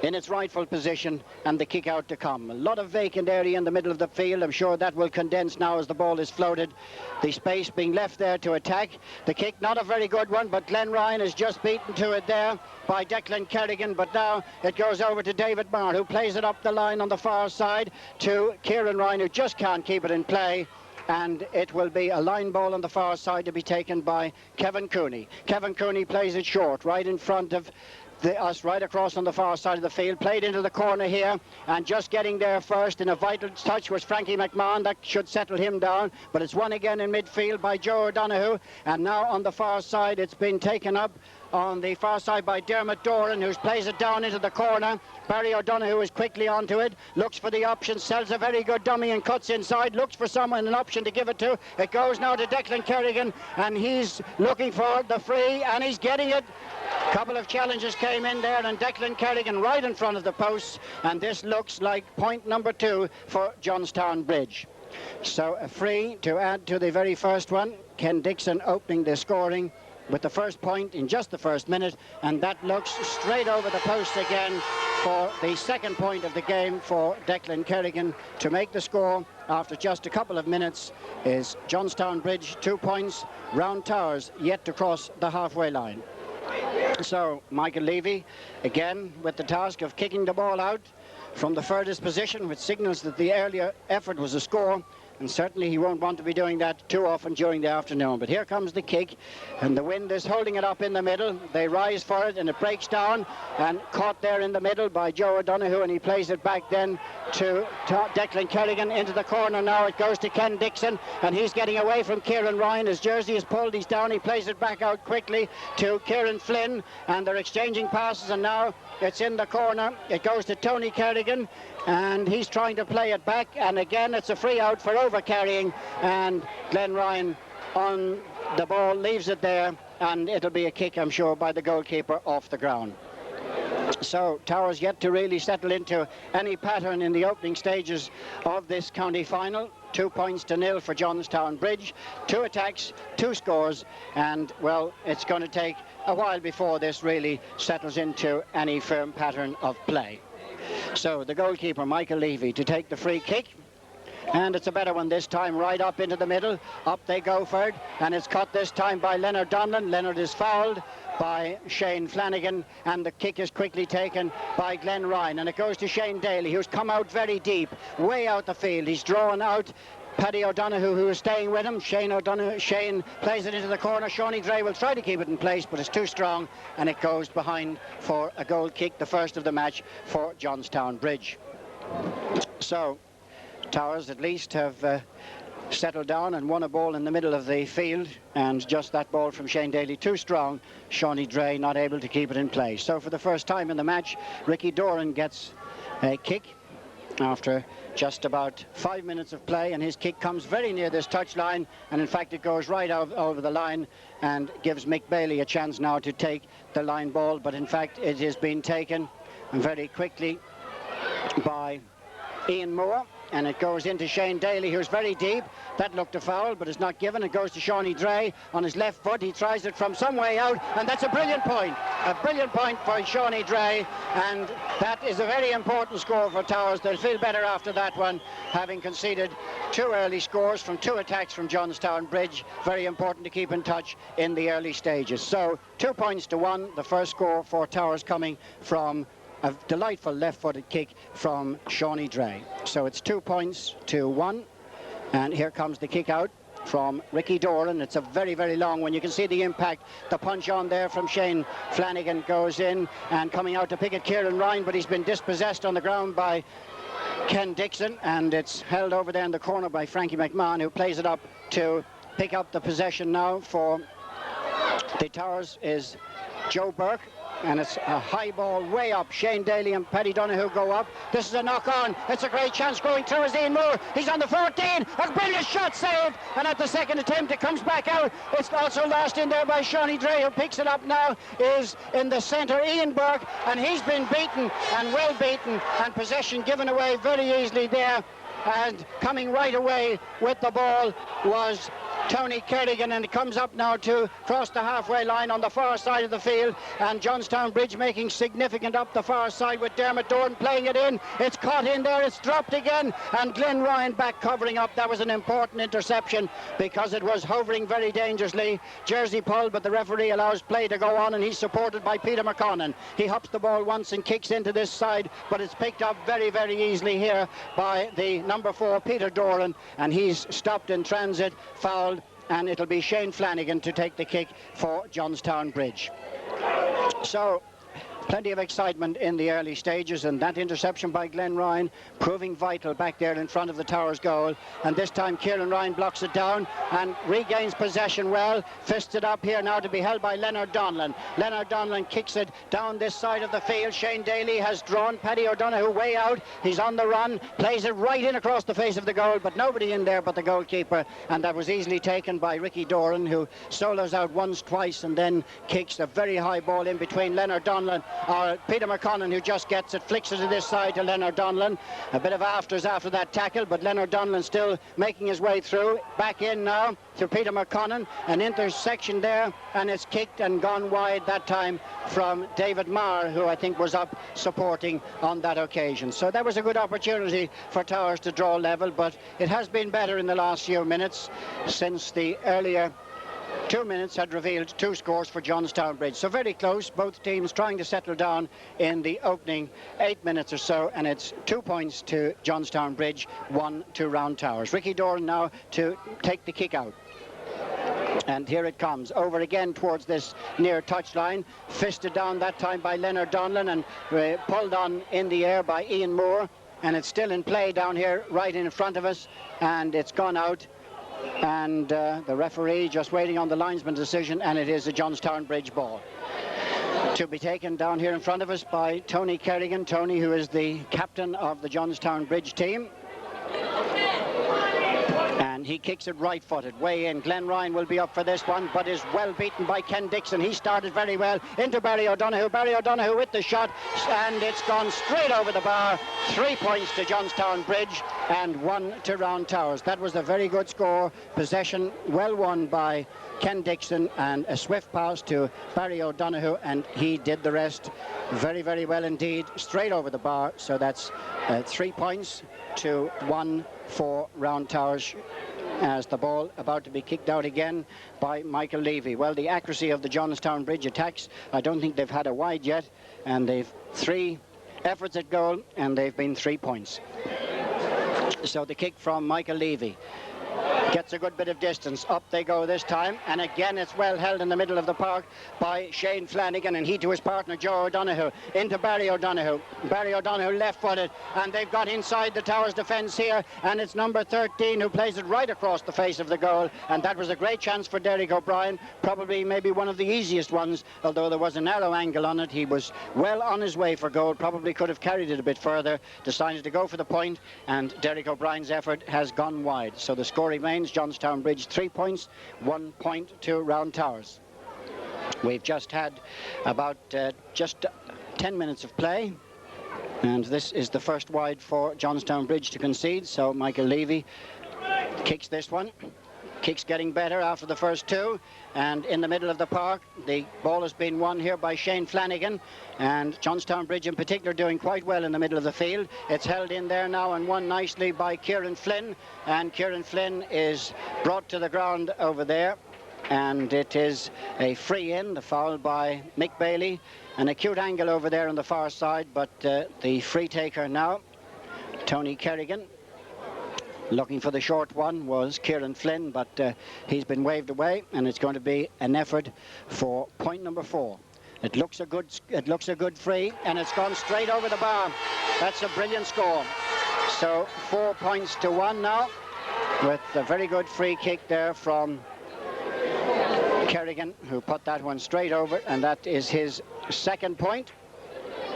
in its rightful position and the kick out to come. A lot of vacant area in the middle of the field. I'm sure that will condense now as the ball is floated. The space being left there to attack. The kick, not a very good one, but Glenn Ryan is just beaten to it there by Declan Kerrigan. But now it goes over to David Marr, who plays it up the line on the far side to Kieran Ryan, who just can't keep it in play. And it will be a line ball on the far side to be taken by Kevin Cooney. Kevin Cooney plays it short, right in front of us, right across on the far side of the field, played into the corner here, and just getting there first in a vital touch was Frankie McMahon. That should settle him down, but it's won again in midfield by Joe O'Donoghue, and now on the far side it's been taken up on the far side by Dermot Doran, who plays it down into the corner. Barry O'Donoghue is quickly onto it, looks for the option, sells a very good dummy and cuts inside, looks for someone, an option to give it to. It goes now to Declan Kerrigan, and he's looking for the free, and he's getting it. A couple of challenges came in there, and Declan Kerrigan right in front of the posts, and this looks like point number 2 for Johnstown Bridge. So a free to add to the very first one. Ken Dixon opening the scoring with the first point in just the first minute, and that looks straight over the post again for the second point of the game for Declan Kerrigan to make the score after just a couple of minutes. Is Johnstown Bridge 2 points, Round Towers yet to cross the halfway line. So Michael Levy again with the task of kicking the ball out from the furthest position, which signals that the earlier effort was a score, and certainly he won't want to be doing that too often during the afternoon. But here comes the kick, and the wind is holding it up in the middle. They rise for it, and it breaks down, and caught there in the middle by Joe O'Donoghue, and he plays it back then to Declan Kerrigan into the corner. Now it goes to Ken Dixon, and he's getting away from Kieran Ryan. His jersey is pulled, he's down, he plays it back out quickly to Kieran Flynn, and they're exchanging passes, and now it's in the corner. It goes to Tony Kerrigan, and he's trying to play it back, and again it's a free out for over-carrying, and Glenn Ryan on the ball leaves it there, and it'll be a kick, I'm sure, by the goalkeeper off the ground. So Towers yet to really settle into any pattern in the opening stages of this county final. 2 points to 0 for Johnstown Bridge, 2 attacks, 2 scores, and well, it's going to take a while before this really settles into any firm pattern of play. So the goalkeeper, Michael Levy, to take the free kick, and it's a better one this time, right up into the middle. Up they go for it, and it's cut this time by Leonard Donlan. Leonard is fouled by Shane Flanagan, and the kick is quickly taken by Glenn Ryan, and it goes to Shane Daly, who's come out very deep, way out the field. He's drawn out Paddy O'Donoghue, who is staying with him. Shane plays it into the corner. Shawnee Dre will try to keep it in place, but it's too strong, and it goes behind for a goal kick, the first of the match for Johnstown Bridge. So Towers at least have settled down and won a ball in the middle of the field, and just that ball from Shane Daly too strong. Shawnee Dre not able to keep it in place. So for the first time in the match, Ricky Doran gets a kick after just about 5 minutes of play, and his kick comes very near this touchline, and in fact it goes right over the line and gives Mick Bailey a chance now to take the line ball, but in fact it has been taken very quickly by Ian Moore, and it goes into Shane Daly, who's very deep. That looked a foul, but it's not given. It goes to Shawnee Dre on his left foot. He tries it from some way out, and that's a brilliant point for Shawnee Dre, and that is a very important score for Towers. They'll feel better after that one, having conceded 2 early scores from 2 attacks from Johnstown Bridge. Very important to keep in touch in the early stages. So 2 points to 1, the first score for Towers coming from a delightful left-footed kick from Shawnee Dre. So it's 2 points to 1, and here comes the kick out from Ricky Doran. It's a very, very long one. You can see the impact. The punch on there from Shane Flanagan goes in, and coming out to pick it Kieran Ryan, but he's been dispossessed on the ground by Ken Dixon, and it's held over there in the corner by Frankie McMahon, who plays it up to pick up the possession now for the Towers is Joe Burke. And it's a high ball way up. Shane Daly and Paddy Donoghue go up. This is a knock-on. It's a great chance going through as Ian Moore. He's on the 14. A brilliant shot saved. And at the second attempt, it comes back out. It's also lost in there by Shawnee Dre, who picks it up now, is in the centre, Ian Burke. And he's been beaten, and well beaten, and possession given away very easily there. And coming right away with the ball was Tony Kerrigan, and it comes up now to cross the halfway line on the far side of the field, and Johnstown Bridge making significant up the far side with Dermot Doran playing it in. It's caught in there, it's dropped again, and Glenn Ryan back covering up. That was an important interception because it was hovering very dangerously. Jersey pulled, but the referee allows play to go on, and he's supported by Peter McConnon. He hops the ball once and kicks into this side, but it's picked up very, very easily here by the number 4, Peter Doran, and he's stopped in transit, fouled, and it'll be Shane Flanagan to take the kick for Johnstown Bridge. So plenty of excitement in the early stages, and that interception by Glenn Ryan proving vital back there in front of the Towers goal. And this time Kieran Ryan blocks it down and regains possession well. Fisted up here now to be held by Leonard Donlan. Leonard Donlan kicks it down this side of the field. Shane Daly has drawn Paddy O'Donoghue way out. He's on the run, plays it right in across the face of the goal, but nobody in there but the goalkeeper, and that was easily taken by Ricky Doran, who solos out once, twice, and then kicks a very high ball in between Leonard Donlan, or Peter McConnon, who just gets it, flicks it to this side to Leonard Donlan. A bit of afters after that tackle, but Leonard Donlan still making his way through. Back in now to Peter McConnon, an intersection there, and it's kicked and gone wide that time from David Marr, who I think was up supporting on that occasion. So that was a good opportunity for Towers to draw level, but it has been better in the last few minutes since the earlier 2 minutes had revealed 2 scores for Johnstown Bridge. So very close, both teams trying to settle down in the opening 8 minutes or so, and it's 2 points to Johnstown Bridge, 1 to Round Towers. Ricky Doran now to take the kick out. And here it comes, over again towards this near touchline, fisted down that time by Leonard Donlan and pulled on in the air by Ian Moore, and it's still in play down here right in front of us, and it's gone out. And the referee just waiting on the linesman decision, and it is a Johnstown Bridge ball to be taken down here in front of us by Tony Kerrigan. Tony, who is the captain of the Johnstown Bridge team. And he kicks it right-footed, way in. Glenn Ryan will be up for this one, but is well beaten by Ken Dixon. He started very well into Barry O'Donoghue. Barry O'Donoghue with the shot, and it's gone straight over the bar. 3 points to Johnstown Bridge and 1 to Round Towers. That was a very good score. Possession well won by Ken Dixon, and a swift pass to Barry O'Donoghue, and he did the rest very, very well indeed. Straight over the bar, so that's 3 points to 1 for Round Towers, as the ball about to be kicked out again by Michael Levy. Well, the accuracy of the Johnstown Bridge attacks, I don't think they've had a wide yet, and they've 3 efforts at goal, and they've been 3 points. So the kick from Michael Levy gets a good bit of distance. Up they go this time, and again it's well held in the middle of the park by Shane Flanagan, and he to his partner Joe O'Donoghue, into Barry O'Donoghue. Barry O'Donoghue left-footed, and they've got inside the Towers defence here, and it's number 13 who plays it right across the face of the goal, and that was a great chance for Derek O'Brien, probably maybe one of the easiest ones, although there was a narrow angle on it. He was well on his way for goal, probably could have carried it a bit further, decided to go for the point, and Derek O'Brien's effort has gone wide. So the score remains Johnstown Bridge 3 points, 1 point to Round Towers. We've just had about just 10 minutes of play, and this is the first wide for Johnstown Bridge to concede. So Michael Levy kicks this one. Kicks getting better after the first 2, and in the middle of the park the ball has been won here by Shane Flanagan, and Johnstown Bridge in particular doing quite well in the middle of the field. It's held in there now and won nicely by Kieran Flynn, and Kieran Flynn is brought to the ground over there, and it is a free in, the foul by Mick Bailey. An acute angle over there on the far side, but the free taker now, Tony Kerrigan. Looking for the short one was Kieran Flynn, but he's been waved away, and it's going to be an effort for point number 4. It looks a good free, and it's gone straight over the bar. That's a brilliant score. So 4 points to 1 now, with a very good free kick there from Kerrigan, who put that one straight over, and that is his 2nd point.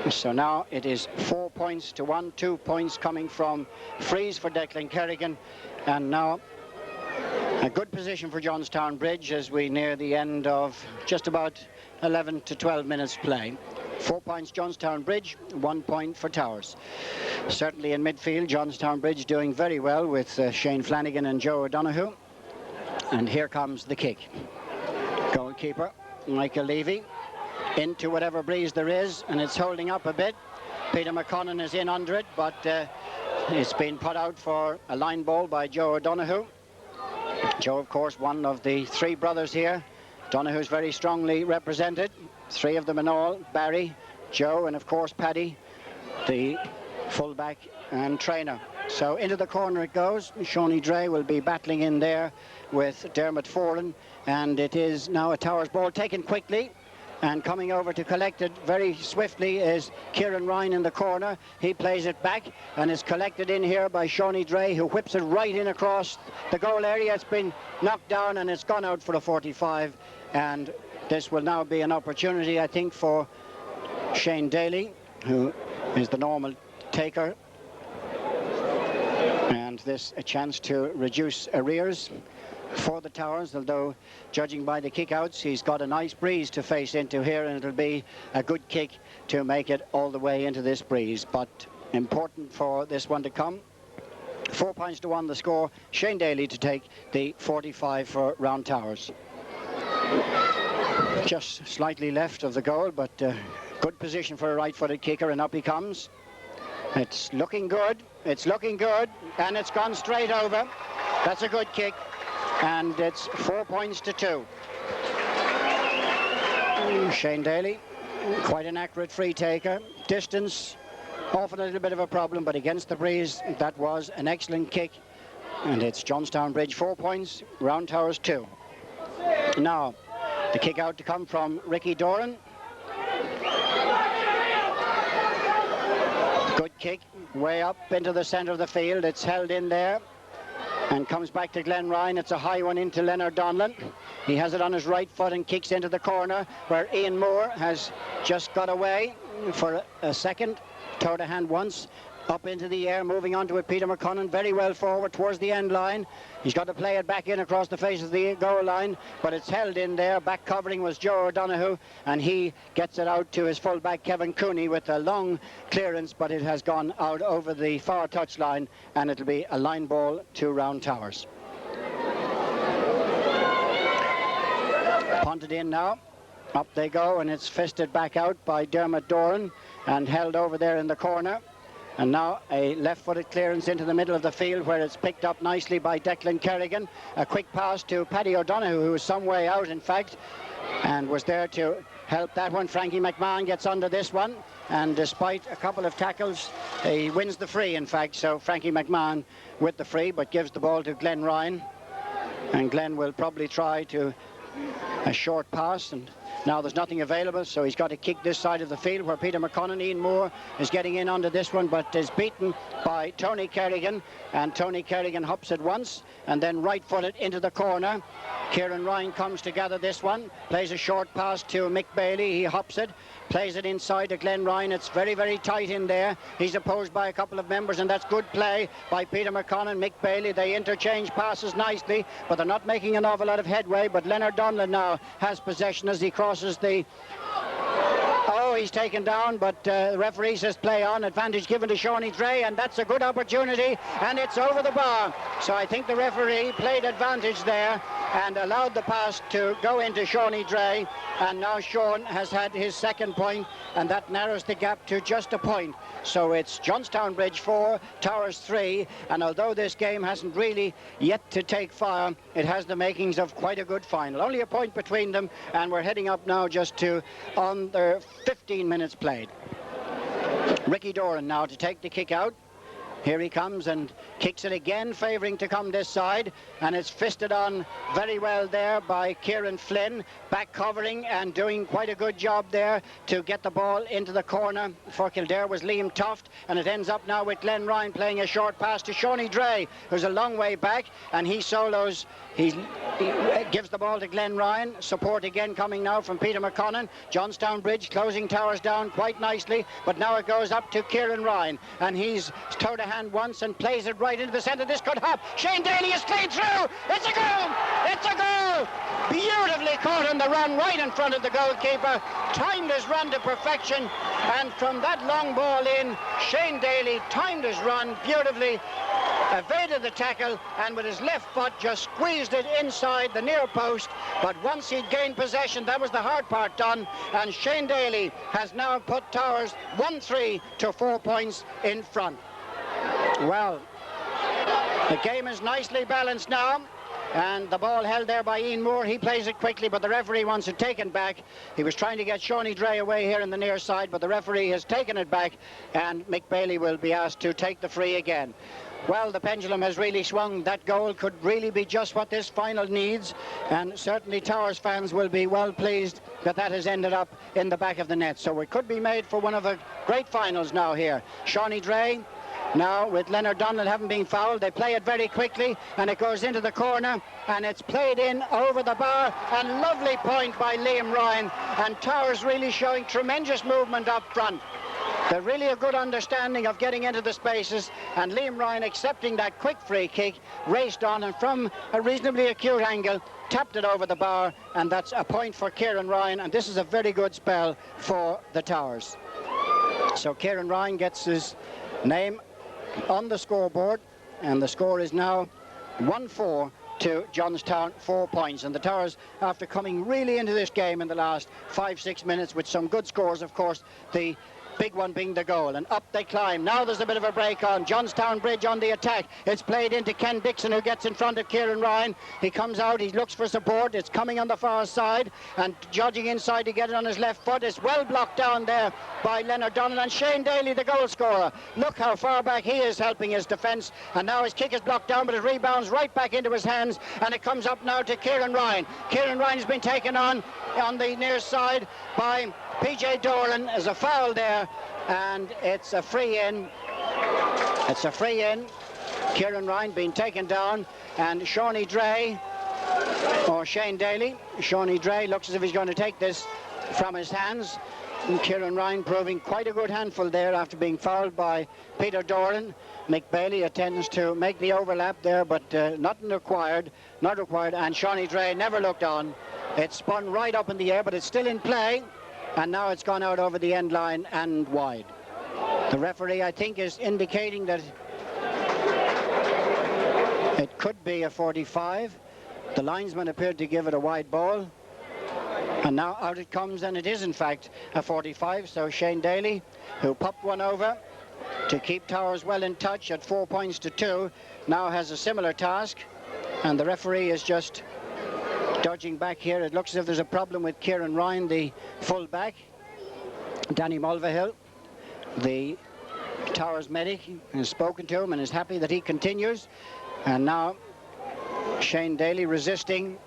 So now it is 4 points to 1, 2 points coming from frees for Declan Kerrigan, and now a good position for Johnstown Bridge as we near the end of just about 11 to 12 minutes play. 4 points Johnstown Bridge, 1 point for Towers. Certainly in midfield, Johnstown Bridge doing very well with Shane Flanagan and Joe O'Donoghue. And here comes the kick. Goalkeeper Michael Levy into whatever breeze there is, and it's holding up a bit. Peter McConnon is in under it, but it's been put out for a line ball by Joe O'Donoghue. Joe, of course, one of the three brothers here. Donoghue's very strongly represented. Three of them in all: Barry, Joe, and of course Paddy, the fullback and trainer. So into the corner it goes. Shawnee Dre will be battling in there with Dermot Foran, and it is now a Towers ball taken quickly. And coming over to collect it very swiftly is Kieran Ryan in the corner. He plays it back and is collected in here by Shawnee Dre, who whips it right in across the goal area. It's been knocked down and it's gone out for a 45. And this will now be an opportunity, I think, for Shane Daly, who is the normal taker. And this a chance to reduce arrears for the Towers, although judging by the kick-outs, he's got a nice breeze to face into here, and it'll be a good kick to make it all the way into this breeze. But important for this one to come. 4 points to 1 the score. Shane Daly to take the 45 for Round Towers. Just slightly left of the goal, but good position for a right-footed kicker, and up he comes. It's looking good, it's looking good, and it's gone straight over. That's a good kick. And it's 4 points to 2. Shane Daly, quite an accurate free taker. Distance, often a little bit of a problem, but against the breeze, that was an excellent kick. And it's Johnstown Bridge 4 points, Round Towers 2. Now, the kick out to come from Ricky Doran. Good kick, way up into the centre of the field. It's held in there. And comes back to Glenn Ryan. It's a high one into Leonard Donlan. He has it on his right foot and kicks into the corner, where Ian Moore has just got away for a second. Toe to hand once, up into the air, moving on to it. Peter McConnon very well forward towards the end line. He's got to play it back in across the face of the goal line, but it's held in there. Back covering was Joe O'Donoghue, and he gets it out to his fullback Kevin Cooney with a long clearance, but it has gone out over the far touchline, and it'll be a line ball to Round Towers. Punted in now. Up they go, and it's fisted back out by Dermot Doran and held over there in the corner. And now a left-footed clearance into the middle of the field, where it's picked up nicely by Declan Kerrigan. A quick pass to Paddy O'Donoghue, who was some way out, in fact, and was there to help that one. Frankie McMahon gets under this one, and despite a couple of tackles, he wins the free, in fact. So Frankie McMahon with the free, but gives the ball to Glenn Ryan. And Glenn will probably try to a short pass, and now there's nothing available, so he's got to kick this side of the field, where Peter McConnon. Ian Moore is getting in under this one, but is beaten by Tony Kerrigan, and Tony Kerrigan hops it once and then right-footed into the corner. Kieran Ryan comes to gather this one, plays a short pass to Mick Bailey. He hops it, plays it inside to Glenn Ryan. It's very, very tight in there. He's opposed by a couple of members, and that's good play by Peter McConnon, Mick Bailey. They interchange passes nicely, but they're not making an awful lot of headway. But Leonard Donlan now has possession as he crosses the... Oh, he's taken down, but the referee says play on. Advantage given to Shawnee Dre, and that's a good opportunity, and it's over the bar. So I think the referee played advantage there and allowed the pass to go into Shawnee Dre, and now Sean has had his second point, and that narrows the gap to just a point. So it's Johnstown Bridge 4, Towers 3, and although this game hasn't really yet to take fire, it has the makings of quite a good final. Only a point between them, and we're heading up now just to under 15 minutes played. Ricky Doran now to take the kick out. Here he comes and kicks it again, favouring to come this side, and it's fisted on very well there by Kieran Flynn, back covering and doing quite a good job there to get the ball into the corner. For Kildare was Liam Toft, and it ends up now with Glenn Ryan playing a short pass to Shawnee Dre, who's a long way back, and he solos. He gives the ball to Glenn Ryan. Support again coming now from Peter McConnon. Johnstown Bridge closing Towers down quite nicely, but now it goes up to Kieran Ryan, and he's toe to hand once and plays it right into the centre. This could hop. Shane Daly is clean through. It's a goal! It's a goal! Beautifully caught on the run right in front of the goalkeeper. Timed his run to perfection, and from that long ball in, Shane Daly timed his run beautifully. evaded the tackle and with his left foot just squeezed it inside the near post. But once he'd gained possession, that was the hard part done, and Shane Daly has now put Towers 1-3 to 4 points in front. Well, the game is nicely balanced now, and the ball held there by Ian Moore. He plays it quickly, but the referee wants it taken back. He was trying to get Shawnee Dre away here in the near side, but the referee has taken it back, and Mick Bailey will be asked to take the free again. Well, the pendulum has really swung. That goal could really be just what this final needs, and certainly Towers fans will be well pleased that that has ended up in the back of the net. So it could be made for one of the great finals now here. Shawnee Dre, now with Leonard Donald having been fouled, they play it very quickly, and it goes into the corner, and it's played in over the bar, and lovely point by Liam Ryan, and Towers really showing tremendous movement up front. They're really a good understanding of getting into the spaces, and Liam Ryan, accepting that quick free kick, raced on and from a reasonably acute angle tapped it over the bar, and that's a point for Kieran Ryan, and this is a very good spell for the Towers. So Kieran Ryan gets his name on the scoreboard, and the score is now 1-4 to Johnstown, 4 points. And the Towers, after coming really into this game in the last 5-6 minutes with some good scores, of course, the big one being the goal, and up they climb. Now there's a bit of a break on. Johnstown Bridge on the attack. It's played into Ken Dixon, who gets in front of Kieran Ryan. He comes out, he looks for support. It's coming on the far side, and judging inside to get it on his left foot. It's well blocked down there by Leonard Donald, and Shane Daly, the goal scorer. Look how far back he is helping his defence, and now his kick is blocked down, but it rebounds right back into his hands, and it comes up now to Kieran Ryan. Kieran Ryan has been taken on the near side by PJ Doran. As a foul there, and it's a free in. It's a free in. Kieran Ryan being taken down, and Shawnee Dre, or Shane Daly, Shawnee Dre looks as if he's going to take this from his hands. And Kieran Ryan proving quite a good handful there after being fouled by Peter Doran. Mick Bailey attempts to make the overlap there, but nothing required, not required, and Shawnee Dre never looked on. It spun right up in the air, but it's still in play, and now it's gone out over the end line and wide. The referee, I think, is indicating that it could be a 45. The linesman appeared to give it a wide ball, and now out it comes, and it is in fact a 45. So Shane Daly, who popped one over to keep Towers well in touch at 4 points to 2, now has a similar task, and the referee is just dodging back here. It looks as if there's a problem with Kieran Ryan, the full-back. Danny Mulvihill, the Towers medic, has spoken to him and is happy that he continues. And now Shane Daly resisting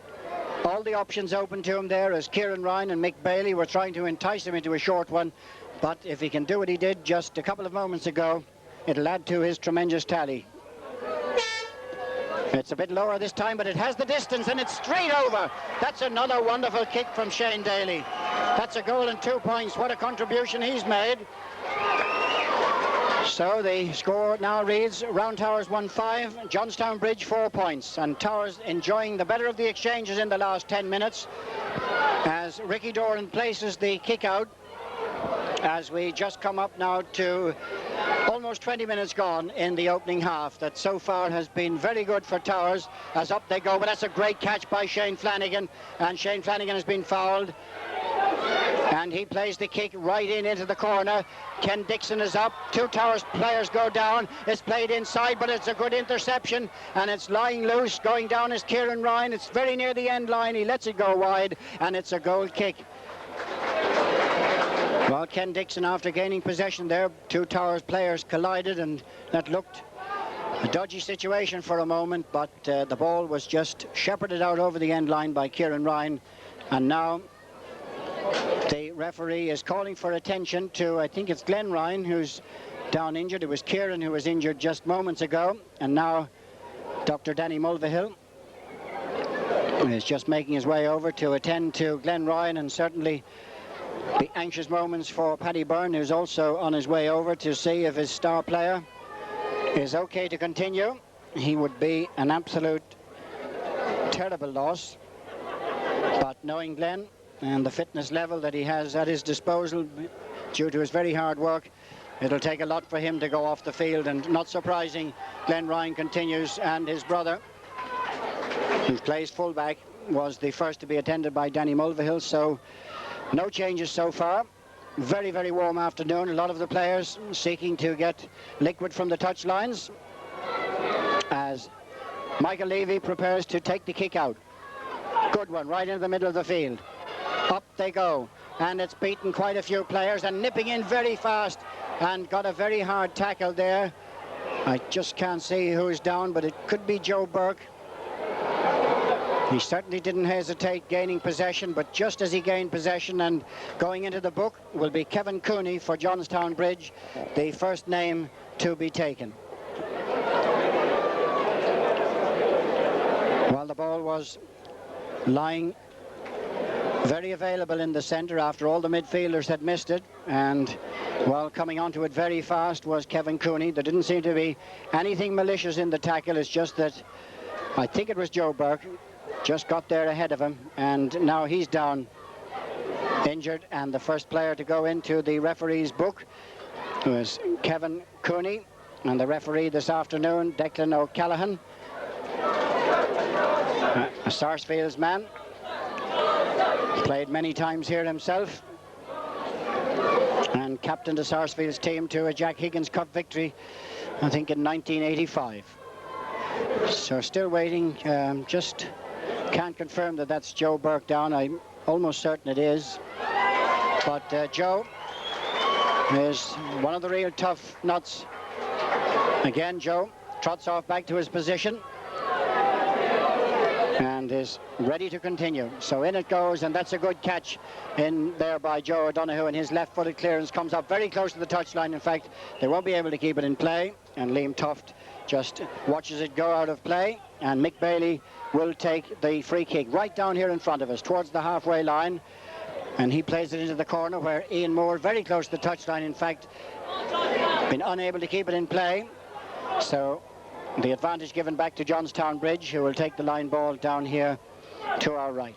all the options open to him there, as Kieran Ryan and Mick Bailey were trying to entice him into a short one. But if he can do what he did just a couple of moments ago, it'll add to his tremendous tally. It's a bit lower this time, but it has the distance, and it's straight over. That's another wonderful kick from Shane Daly. That's a goal and 2 points. What a contribution he's made. So the score now reads Round Towers 1-5, Johnstown Bridge 4 points, and Towers enjoying the better of the exchanges in the last 10 minutes as Ricky Doran places the kick out, as we just come up now to almost 20 minutes gone in the opening half. That so far has been very good for Towers, as up they go, but that's a great catch by Shane Flanagan, and Shane Flanagan has been fouled, and he plays the kick right into the corner. Ken Dixon is up, 2 Towers players go down. It's played inside, but it's a good interception, and it's lying loose. Going down is Kieran Ryan. It's very near the end line. He lets it go wide, and it's a goal kick. Well, Ken Dixon, after gaining possession there, 2 Towers players collided, and that looked a dodgy situation for a moment, but the ball was just shepherded out over the end line by Kieran Ryan, and now the referee is calling for attention to, I think it's Glenn Ryan, who's down injured. It was Kieran who was injured just moments ago, and now Dr. Danny Mulvihill is just making his way over to attend to Glenn Ryan, and certainly the anxious moments for Paddy Byrne, who's also on his way over to see if his star player is okay to continue. He would be an absolute terrible loss, but knowing Glenn and the fitness level that he has at his disposal due to his very hard work, it'll take a lot for him to go off the field, and not surprising, Glenn Ryan continues, and his brother, who plays fullback, was the first to be attended by Danny Mulvihill, so no changes so far. Very, very warm afternoon. A lot of the players seeking to get liquid from the touchlines as Michael Levy prepares to take the kick out. Good one, right into the middle of the field. Up they go, and it's beaten quite a few players and nipping in very fast, and got a very hard tackle there. I just can't see who's down, but it could be Joe Burke. He certainly didn't hesitate gaining possession, but just as he gained possession and going into the book will be Kevin Cooney for Johnstown Bridge, the first name to be taken. While the ball was lying very available in the centre after all the midfielders had missed it, and while coming onto it very fast was Kevin Cooney. There didn't seem to be anything malicious in the tackle. It's just that I think it was Joe Burke just got there ahead of him, and now he's down injured, and the first player to go into the referee's book was Kevin Cooney, and the referee this afternoon, Declan O'Callaghan, a Sarsfield's man, played many times here himself and captained the Sarsfield's team to a Jack Higgins Cup victory, I think in 1985. So still waiting, just can't confirm that that's Joe Burke down. I'm almost certain it is. But Joe is one of the real tough nuts. Again, Joe trots off back to his position and is ready to continue. So in it goes, and that's a good catch in there by Joe O'Donoghue, and his left-footed clearance comes up very close to the touchline. In fact, they won't be able to keep it in play, and Liam Tuft just watches it go out of play, and Mick Bailey will take the free kick right down here in front of us towards the halfway line, and he plays it into the corner where Ian Moore, very close to the touchline, in fact, been unable to keep it in play. So the advantage given back to Johnstown Bridge, who will take the line ball down here to our right.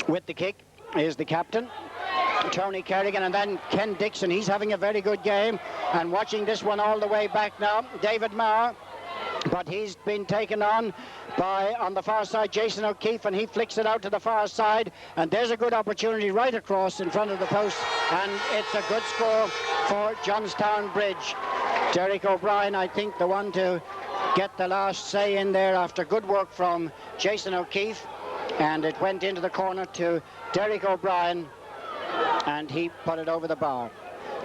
With the kick is the captain, Tony Kerrigan, and then Ken Dixon. He's having a very good game, and watching this one all the way back now, David Maher, but he's been taken on by, on the far side, Jason O'Keefe, and he flicks it out to the far side, and there's a good opportunity right across in front of the post, and it's a good score for Johnstown Bridge. Derek O'Brien, I think, the one to get the last say in there after good work from Jason O'Keefe, and it went into the corner to Derek O'Brien, and he put it over the bar.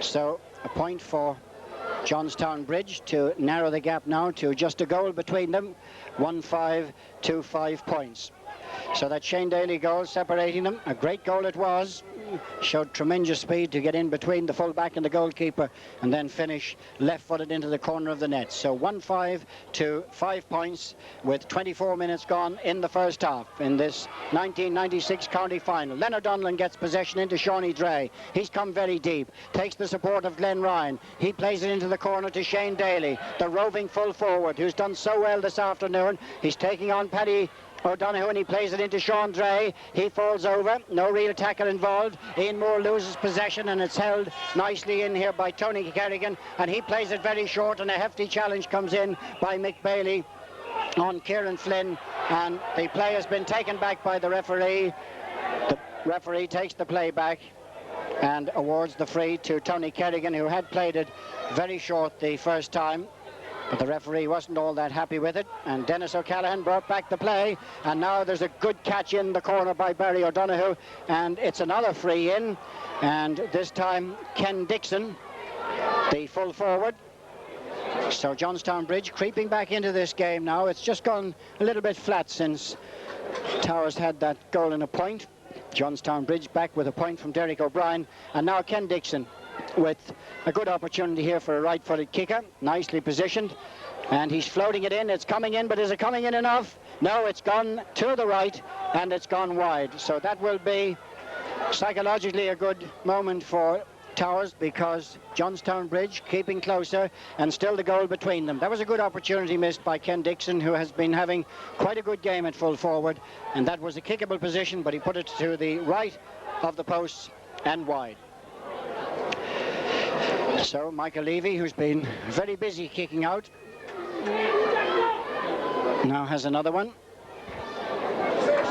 So a point for Johnstown Bridge to narrow the gap now to just a goal between them, 1-5 to 5 points. So that Shane Daly goal separating them, a great goal it was, showed tremendous speed to get in between the full-back and the goalkeeper and then finish left-footed into the corner of the net. So 1-5 to 5 points with 24 minutes gone in the first half in this 1996 county final. Leonard Donlan gets possession into Shawnee Dre. He's come very deep, takes the support of Glenn Ryan. He plays it into the corner to Shane Daly, the roving full forward who's done so well this afternoon. He's taking on Paddy O'Donoghue, and he plays it into Sean Dre. He falls over, no real tackle involved. Ian Moore loses possession, and it's held nicely in here by Tony Kerrigan, and he plays it very short, and a hefty challenge comes in by Mick Bailey on Kieran Flynn, and the play has been taken back by the referee. The referee takes the play back and awards the free to Tony Kerrigan, who had played it very short the first time. But the referee wasn't all that happy with it, and Dennis O'Callaghan brought back the play, and now there's a good catch in the corner by Barry O'Donoghue, and it's another free in, and this time Ken Dixon, the full forward. So Johnstown Bridge creeping back into this game now. It's just gone a little bit flat since Towers had that goal and a point. Johnstown Bridge back with a point from Derek O'Brien, and now Ken Dixon with a good opportunity here for a right-footed kicker, nicely positioned, and he's floating it in. It's coming in, but is it coming in enough? No, it's gone to the right and it's gone wide. So that will be psychologically a good moment for Towers, because Johnstown Bridge keeping closer and still the goal between them. That was a good opportunity missed by Ken Dixon, who has been having quite a good game at full forward, and that was a kickable position, but he put it to the right of the posts and wide. So Michael Levy, who's been very busy kicking out, now has another one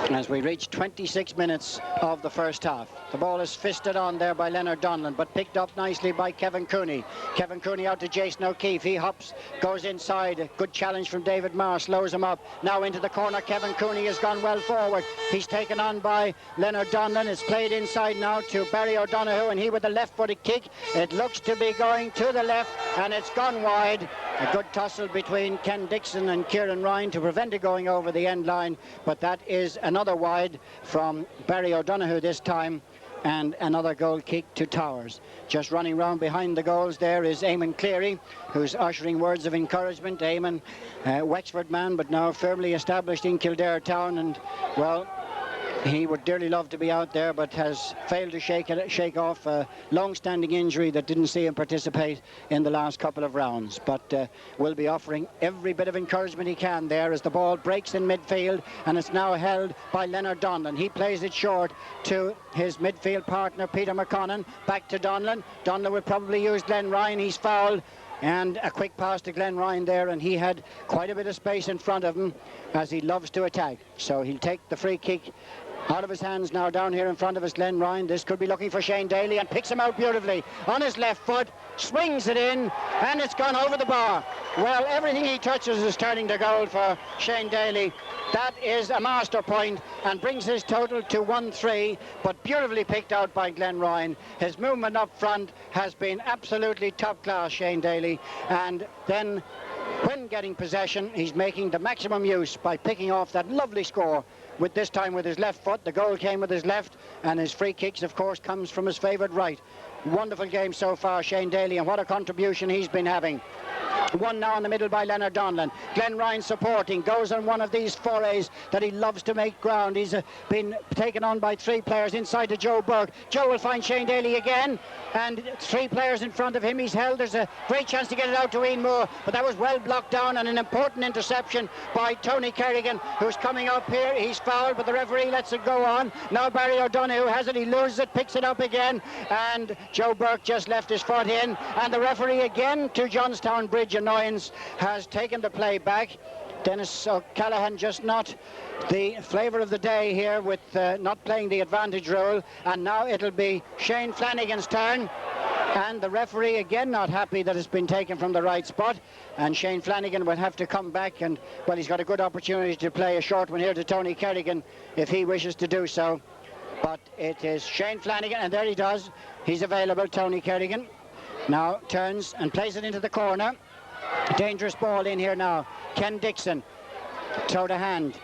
as we reach 26 minutes of the first half. The ball is fisted on there by Leonard Donlan, but picked up nicely by Kevin Cooney. Kevin Cooney out to Jason O'Keefe. He hops, goes inside. A good challenge from David Marr, slows him up. Now into the corner. Kevin Cooney has gone well forward. He's taken on by Leonard Donlan. It's played inside now to Barry O'Donoghue, and he with a left-footed kick. It looks to be going to the left, and it's gone wide. A good tussle between Ken Dixon and Kieran Ryan to prevent it going over the end line, but that is another wide from Barry O'Donoghue this time, and another goal kick to Towers. Just running round behind the goals there is Eamon Cleary, who's ushering words of encouragement. Eamon, Wexford man, but now firmly established in Kildare town, and well, he would dearly love to be out there, but has failed to shake off a long-standing injury that didn't see him participate in the last couple of rounds. But will be offering every bit of encouragement he can there as the ball breaks in midfield, and it's now held by Leonard Donlan. He plays it short to his midfield partner, Peter McConnon. Back to Donlan. Donlan will probably use Glenn Ryan. He's fouled. And a quick pass to Glenn Ryan there, and he had quite a bit of space in front of him as he loves to attack. So he'll take the free kick out of his hands now. Down here in front of us, Glenn Ryan. This could be looking for Shane Daly, and picks him out beautifully on his left foot, swings it in, and it's gone over the bar. Well, everything he touches is turning to gold for Shane Daly. That is a master point and brings his total to 1-3, but beautifully picked out by Glenn Ryan. His movement up front has been absolutely top class, Shane Daly, and then when getting possession, he's making the maximum use by picking off that lovely score, with this time with his left foot. The goal came with his left, and his free kicks, of course, comes from his favourite right. Wonderful game so far, Shane Daly, and what a contribution he's been having. One now in the middle by Leonard Donlan. Glenn Ryan supporting, goes on one of these forays that he loves to make ground. He's been taken on by three players inside to Joe Burke. Joe will find Shane Daly again, and three players in front of him. He's held. There's a great chance to get it out to Ian Moore, but that was well blocked down, and an important interception by Tony Kerrigan, who's coming up here. He's fouled, but the referee lets it go on. Now Barry O'Donoghue has it. He loses it, picks it up again, and Joe Burke just left his foot in, and the referee again, to Johnstown Bridge annoyance, has taken the play back. Dennis O'Callaghan just not the flavour of the day here with not playing the advantage role, and now it'll be Shane Flanagan's turn, and the referee again not happy that it's been taken from the right spot, and Shane Flanagan will have to come back, and well, he's got a good opportunity to play a short one here to Tony Kerrigan if he wishes to do so. But it is Shane Flanagan, and there he does. He's available, Tony Kerrigan. Now turns and plays it into the corner. Dangerous ball in here now. Ken Dixon, toe to hand.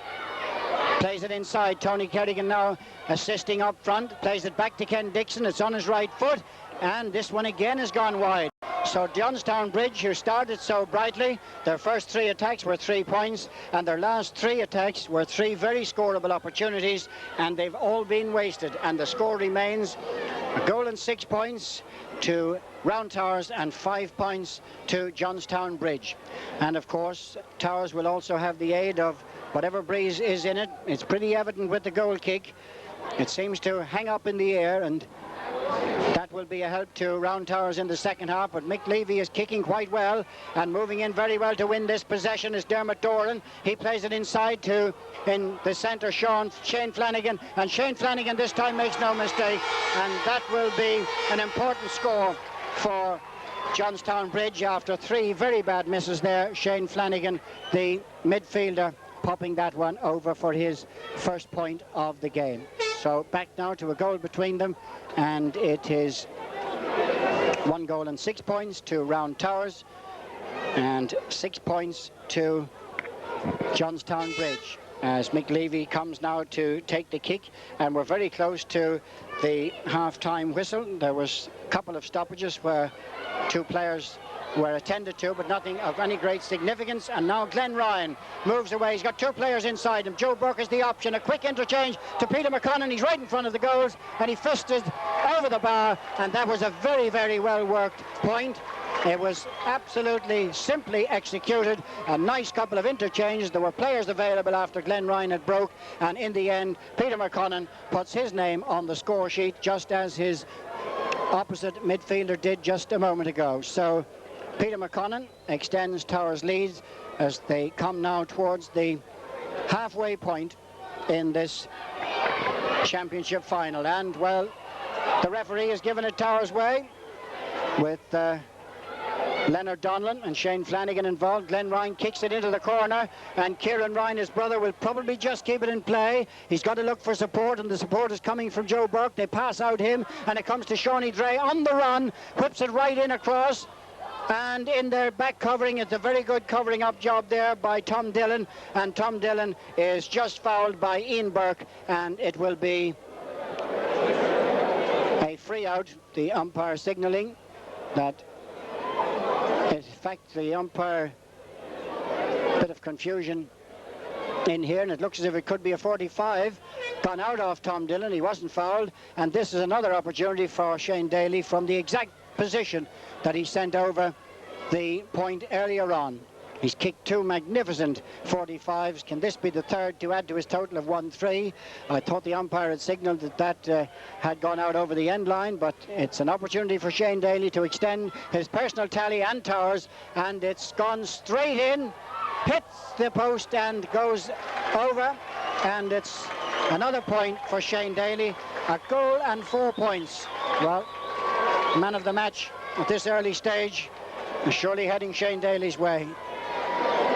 Plays it inside. Tony Kerrigan now assisting up front. Plays it back to Ken Dixon. It's on his right foot. And this one again has gone wide. So Johnstown Bridge, who started so brightly, their first three attacks were 3 points, and their last three attacks were three very scoreable opportunities, and they've all been wasted. And the score remains a goal and 6 points to Round Towers and 5 points to Johnstown Bridge. And of course, Towers will also have the aid of whatever breeze is in it. It's pretty evident with the goal kick. It seems to hang up in the air, and that will be a help to Round Towers in the second half. But Mick Levy is kicking quite well and moving in very well to win this possession is Dermot Doran. He plays it inside to, in the centre, Shane Flanagan, and Shane Flanagan this time makes no mistake, and that will be an important score for Johnstown Bridge after three very bad misses there. Shane Flanagan, the midfielder, popping that one over for his first point of the game. So back now to a goal between them, and it is 1 goal and 6 points to Round Towers and 6 points to Johnstown Bridge, as Mick Levy comes now to take the kick, and we're very close to the half-time whistle. There was a couple of stoppages where two players were attended to, but nothing of any great significance. And now Glenn Ryan moves away. He's got two players inside him. Joe Burke is the option. A quick interchange to Peter McConnon. He's right in front of the goals, and he fisted over the bar, and that was a very, very well worked point. It was absolutely simply executed. A nice couple of interchanges. There were players available after Glenn Ryan had broke, and in the end, Peter McConnon puts his name on the score sheet, just as his opposite midfielder did just a moment ago. So Peter McConnon extends Towers' lead as they come now towards the halfway point in this championship final. And, well, the referee has given it Towers' way with Leonard Donlan and Shane Flanagan involved. Glenn Ryan kicks it into the corner, and Kieran Ryan, his brother, will probably just keep it in play. He's got to look for support, and the support is coming from Joe Burke. They pass out him, and it comes to Shawnee Dre on the run, whips it right in across, and in their back covering, it's a very good covering up job there by Tom Dillon, and Tom Dillon is just fouled by Ian Burke, and it will be a free out. The umpire signalling that, in fact, the umpire, bit of confusion in here, and it looks as if it could be a 45 gone out off Tom Dillon. He wasn't fouled, and this is another opportunity for Shane Daly from the exact position that he sent over the point earlier on. He's kicked two magnificent 45s. Can this be the third to add to his total of 1-3? I thought the umpire had signalled that had gone out over the end line, but it's an opportunity for Shane Daly to extend his personal tally and Towers, and it's gone straight in, hits the post and goes over, and it's another point for Shane Daly. A goal and 4 points. Well, man of the match at this early stage is surely heading Shane Daly's way.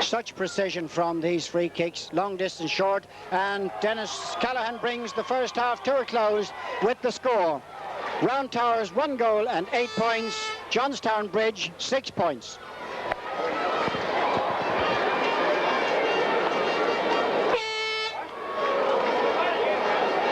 Such precision from these free kicks, long distance, short, and Dennis Callaghan brings the first half to a close with the score. Round Towers 1 goal and 8 points, Johnstown Bridge 6 points.